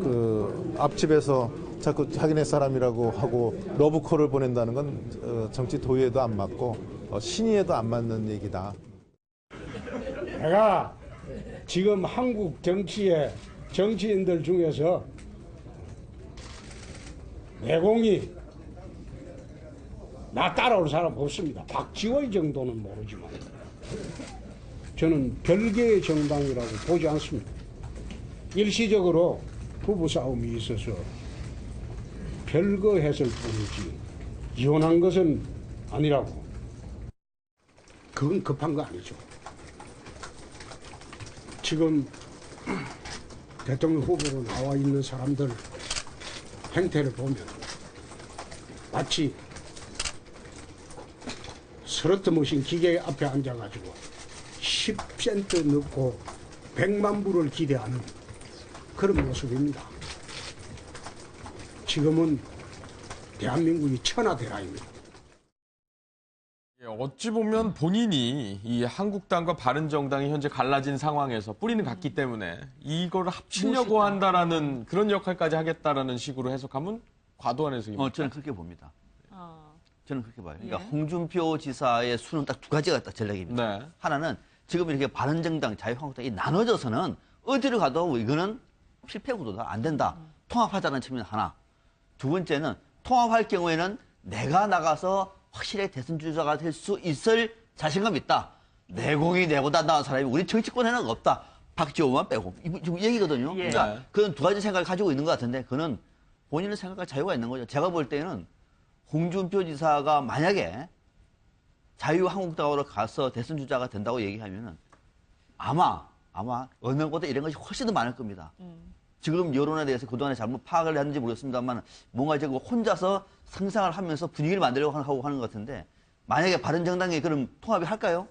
그 앞집에서 자꾸 자기네 사람이라고 하고 러브콜을 보낸다는 건 정치 도의에도 안 맞고 신의에도 안 맞는 얘기다. 내가 지금 한국 정치의 정치인들 중에서 내공이 나 따라올 사람 없습니다. 박지원 정도는 모르지만 저는 별개의 정당이라고 보지 않습니다. 일시적으로 부부싸움이 있어서 별거했을 뿐이지 이혼한 것은 아니라고. 그건 급한 거 아니죠. 지금 대통령 후보로 나와 있는 사람들 행태를 보면 마치 스로트 머신 기계 앞에 앉아가지고 10센트 넣고 100만 불을 기대하는 그런 모습입니다. 지금은 대한민국이 천하대라입니다. 어찌 보면 본인이 이 한국당과 바른정당이 현재 갈라진 상황에서 뿌리는 같기 때문에 이걸 합치려고 한다라는 그런 역할까지 하겠다라는 식으로 해석하면 과도한 해석입니다. 저는 그렇게 봅니다. 저는 그렇게 봐요. 그러니까 홍준표 지사의 수는 딱 두 가지가 딱 전략입니다. 하나는 지금 이렇게 바른정당, 자유한국당이 나눠져서는 어디를 가도 이거는 실패 구도다, 안 된다. 통합하자는 측면 하나. 두 번째는 통합할 경우에는 내가 나가서 확실히 대선 주자가 될 수 있을 자신감이 있다. 내공이 내보다 나은 사람이 우리 정치권에는 없다. 박지원만 빼고. 지금 얘기거든요. 예. 그러니까 그건 두 가지 생각을 가지고 있는 것 같은데 그는 본인의 생각할 자유가 있는 거죠. 제가 볼 때는 홍준표 지사가 만약에 자유한국당으로 가서 대선 주자가 된다고 얘기하면은 아마 언론보다 이런 것이 훨씬 더 많을 겁니다. 지금 여론에 대해서 그동안에 잘못 파악을 했는지 모르겠습니다만 뭔가 지금 혼자서 상상을 하면서 분위기를 만들려고 하고 하는 것 같은데 만약에 바른정당이 그럼 통합을 할까요?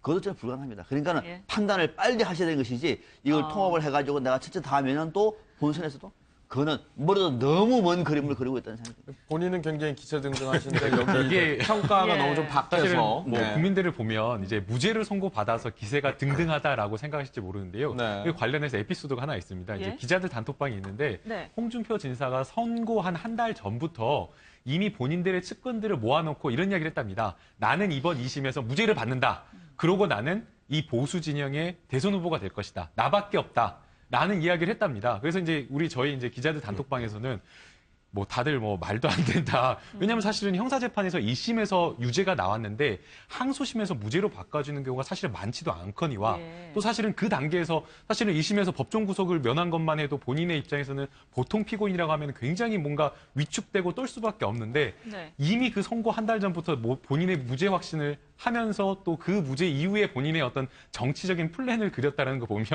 그것도 좀 불가능합니다. 그러니까는 예. 판단을 빨리 하셔야 되는 것이지 이걸 통합을 해가지고 내가 첫째 다 하면은 또 본선에서도 그거는 머리도 너무 먼 그림을 그리고 있다는 생각이 듭니다. 본인은 굉장히 기세등등하신데 여기 이게 평가가 너무 좀 사실은 박해서 뭐 국민들을 보면 이제 무죄를 선고받아서 기세가 등등하다라고 생각하실지 모르는데요. 그 관련해서 에피소드가 하나 있습니다. 이제 예? 기자들 단톡방이 있는데 네. 홍준표 진사가 선고한 한 달 전부터 이미 본인들의 측근들을 모아놓고 이런 이야기를 했답니다. 나는 이번 2심에서 무죄를 받는다. 그러고 나는 이 보수 진영의 대선 후보가 될 것이다. 나밖에 없다. 라는 이야기를 했답니다. 그래서 이제 저희 이제 기자들 단톡방에서는 뭐 다들 뭐 말도 안 된다. 왜냐하면 사실은 형사재판에서 1심에서 유죄가 나왔는데 항소심에서 무죄로 바꿔주는 경우가 사실은 많지도 않거니와 또 사실은 그 단계에서 사실은 1심에서 법정 구속을 면한 것만 해도 본인의 입장에서는 보통 피고인이라고 하면 굉장히 뭔가 위축되고 떨 수밖에 없는데 이미 그 선고 한 달 전부터 본인의 무죄 확신을 하면서 또 그 무죄 이후에 본인의 어떤 정치적인 플랜을 그렸다는 거 보면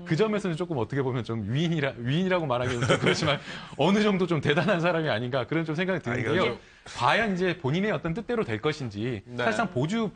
그 점에서는 조금 어떻게 보면 좀 위인이라고 말하기는 좀 그렇지만 어느 정도 좀 대단한 사람이 아닌가 그런 좀 생각이 드는데요. 과연 이제 본인의 어떤 뜻대로 될 것인지 사실상 보수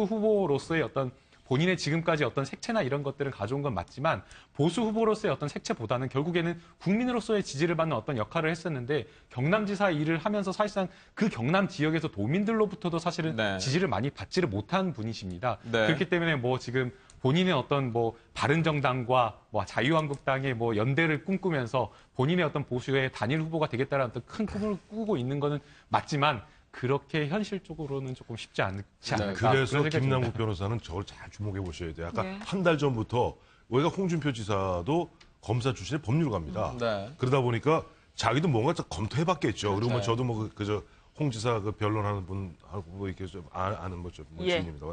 후보로서의 어떤 본인의 지금까지 어떤 색채나 이런 것들을 가져온 건 맞지만 보수 후보로서의 어떤 색채보다는 결국에는 국민으로서의 지지를 받는 어떤 역할을 했었는데 경남지사 일을 하면서 사실상 그 경남 지역에서 도민들로부터도 사실은 지지를 많이 받지를 못한 분이십니다. 그렇기 때문에 뭐 지금 본인의 어떤 뭐 바른정당과 뭐 자유한국당의 뭐 연대를 꿈꾸면서 본인의 어떤 보수의 단일 후보가 되겠다라는 어떤 큰 꿈을 꾸고 있는 거는 맞지만 그렇게 현실적으로는 조금 쉽지 않지 않을까. 그래서 김남국 변호사는 저걸 잘 주목해 보셔야 돼요. 아까 한 달 전부터 우리가 홍준표 지사도 검사 출신의 법률가입니다. 그러다 보니까 자기도 뭔가 검토해봤겠죠. 그리고 뭐 저도 뭐 그저 홍 지사 그 변론하는 분하고 뭐 이렇게 좀 아는 뭐 주인입니다.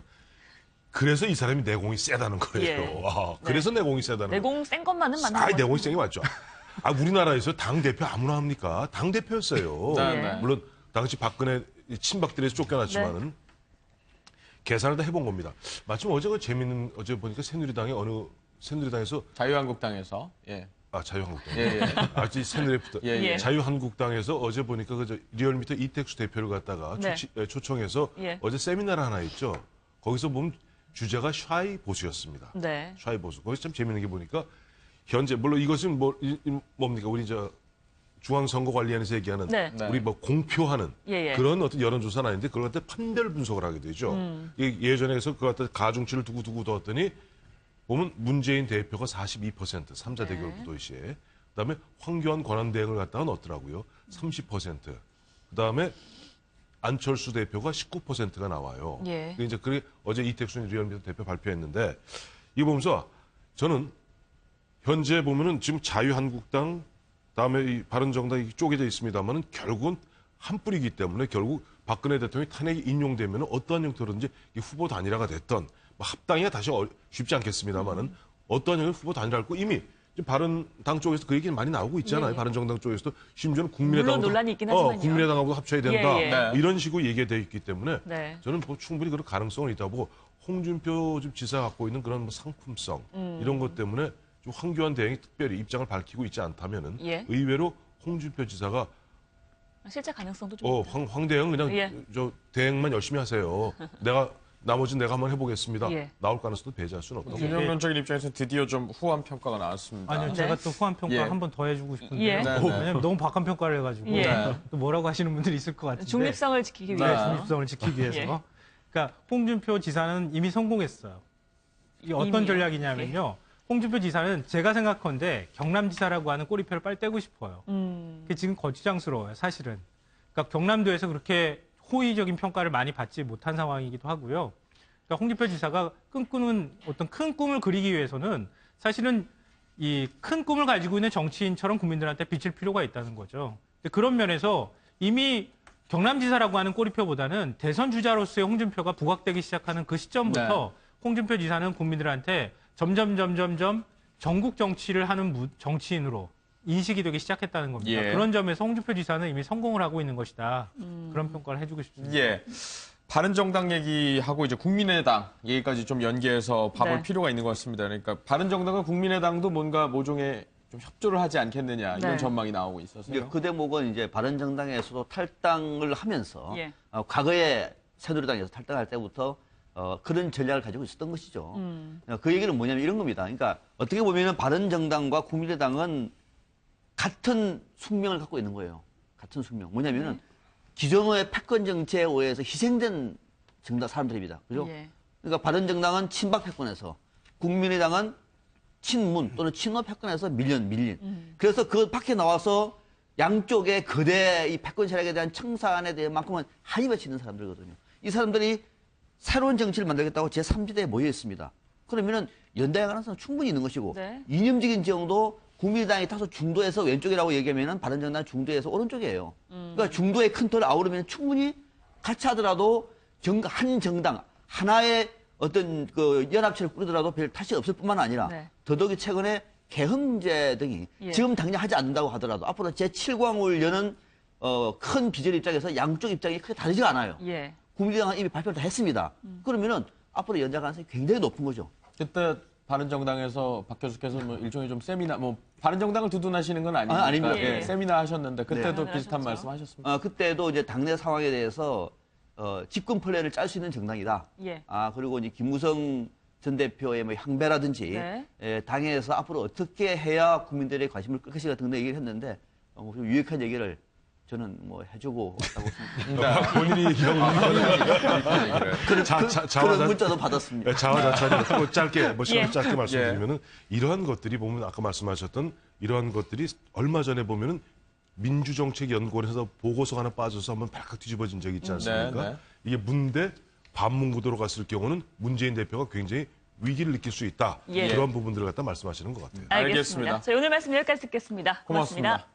그래서 이 사람이 내공이 세다는 거예요. 그래서 내공이 세다는 거예요. 내공 센 것만은 맞는 거예요. 내공이 센 게 맞죠. 우리나라에서 당 대표 아무나 합니까? 당 대표였어요. 물론 당시 박근혜 친박들에서 쫓겨났지만은 계산을 다 해본 겁니다. 마침 어제 어제 보니까 새누리당에서 자유한국당에서 자유한국당. 새누리부터 자유한국당에서 어제 보니까 리얼미터 이택수 대표를 갖다가 초청해서 어제 세미나를 하나 했죠. 거기서 보면 주제가 샤이 보수였습니다. 샤이 보수. 거기서 참 재밌는 게 보니까 현재 물론 이것은 뭡니까 우리 중앙선거관리위원회에서 얘기하는 우리 뭐 공표하는 그런 어떤 여론조사는 아닌데 그걸 갖다 판별 분석을 하게 되죠. 예전에서 그걸 갖다 가중치를 두고 뒀더니 보면 문재인 대표가 42% 3자 대결 구도 시에 그다음에 황교안 권한대행을 갖다가 넣었더라고요. 30%. 그다음에 안철수 대표가 19%가 나와요. 이제 그게 어제 이택순 리얼미터 대표 발표했는데 이거 보면서 저는 현재 보면은 지금 자유한국당 다음에 이 바른정당이 쪼개져 있습니다만은 결국은 한 뿌리이기 때문에 결국 박근혜 대통령이 탄핵이 인용되면 어떠한 형태로든지 후보 단일화가 됐던 뭐 합당이야 다시 쉽지 않겠습니다만은 어떠한 형태로 후보 단일화를 고 이미 바른당 쪽에서 그 얘기는 많이 나오고 있잖아요. 바른정당 쪽에서도 심지어는 국민의당하고도 합쳐야 된다. 이런 식으로 얘기가 되어 있기 때문에 저는 뭐 충분히 그런 가능성은 있다고 보고 홍준표 지사가 갖고 있는 그런 뭐 상품성 이런 것 때문에 좀 황교안 대행이 특별히 입장을 밝히고 있지 않다면은 의외로 홍준표 지사가 실제 가능성도 좀 황 대행 그냥 저 대행만 열심히 하세요. 나머지는 내가 한번 해보겠습니다. 나올 가능성도 배제할 수는 없다고. 균형론적인 입장에서 드디어 좀 후한 평가가 나왔습니다. 아니요, 제가 또 후한 평가 한 번 더 해주고 싶은데요. 왜냐면 너무 박한 평가를 해가지고 또 뭐라고 하시는 분들이 있을 것 같은데. 중립성을 지키기 위해서. 중립성을 지키기 위해서. 그러니까 홍준표 지사는 이미 성공했어요. 이게 어떤 전략이냐면요. 홍준표 지사는 제가 생각컨대 경남지사라고 하는 꼬리표를 빨리 떼고 싶어요. 그게 지금 거추장스러워요, 사실은. 그러니까 경남도에서 그렇게 호의적인 평가를 많이 받지 못한 상황이기도 하고요. 그러니까 홍준표 지사가 꿈꾸는 어떤 큰 꿈을 그리기 위해서는 사실은 이 큰 꿈을 가지고 있는 정치인처럼 국민들한테 비칠 필요가 있다는 거죠. 그런 면에서 이미 경남지사라고 하는 꼬리표보다는 대선 주자로서의 홍준표가 부각되기 시작하는 그 시점부터 홍준표 지사는 국민들한테 점점 전국 정치를 하는 정치인으로 인식이 되기 시작했다는 겁니다. 그런 점에서 홍준표 지사는 이미 성공을 하고 있는 것이다. 그런 평가를 해주고 싶습니다. 바른정당 얘기하고 이제 국민의당 얘기까지 좀 연계해서 봐볼 필요가 있는 것 같습니다. 그러니까 바른정당과 국민의당도 뭔가 모종의 좀 협조를 하지 않겠느냐 이런 전망이 나오고 있어서요. 그 대목은 이제 바른정당에서도 탈당을 하면서 과거에 새누리당에서 탈당할 때부터 그런 전략을 가지고 있었던 것이죠. 그 얘기는 뭐냐면 이런 겁니다. 그러니까 어떻게 보면 바른정당과 국민의당은 같은 숙명을 갖고 있는 거예요. 같은 숙명. 뭐냐면은 기존의 패권 정치에 의해서 희생된 정당 사람들입니다. 그죠? 그러니까 바른정당은 친박 패권에서, 국민의당은 친문 또는 친노 패권에서 밀린. 그래서 그 밖에 나와서 양쪽의 거대 이 패권 세력에 대한 청산에 대한 만큼은 한이 맺히는 사람들이거든요. 이 사람들이 새로운 정치를 만들겠다고 제3지대에 모여 있습니다. 그러면은 연대할 가능성은 충분히 있는 것이고, 이념적인 지형도 국민의당이 다소 중도에서 왼쪽이라고 얘기하면은 바른정당 중도에서 오른쪽이에요. 그러니까 중도의 큰 틀을 아우르면 충분히 같이 하더라도 한 정당 하나의 어떤 그 연합체를 꾸리더라도 별 탓이 없을 뿐만 아니라 더더욱이 최근에 개헌 문제 등이 지금 당장 하지 않는다고 하더라도 앞으로 제7광을 여는 큰 비전 입장에서 양쪽 입장이 크게 다르지가 않아요. 국민의당은 이미 발표를 다 했습니다. 그러면은 앞으로 연장 가능성이 굉장히 높은 거죠. 그때 바른정당에서 박 교수께서 뭐 일종의 좀 세미나, 뭐 바른정당을 두둔하시는 건 아닙니까? 아닙니다. 세미나 하셨는데 그때도 비슷한 말씀하셨습니다. 그때도 이제 당내 상황에 대해서 집권 플랜을 짤 수 있는 정당이다. 그리고 이제 김무성 전 대표의 뭐 향배라든지 당에서 앞으로 어떻게 해야 국민들의 관심을 끌 것인가 등등 얘기를 했는데 좀 유익한 얘기를 저는 뭐 해주고 왔다고 생각합니다. 본인이 그런 문자도 받았습니다. 자화자찬 짧게 시간 짧게 말씀드리면은 이러한 것들이 보면 아까 말씀하셨던 이러한 것들이 얼마 전에 보면은 민주정책연구원에서 보고서가 하나 빠져서 한번 발칵 뒤집어진 적이 있지 않습니까? 이게 문대 반문구도로 갔을 경우는 문재인 대표가 굉장히 위기를 느낄 수 있다. 그런 부분들을 갖다 말씀하시는 것 같아요. 알겠습니다. 저희 오늘 말씀 여기까지 듣겠습니다. 고맙습니다.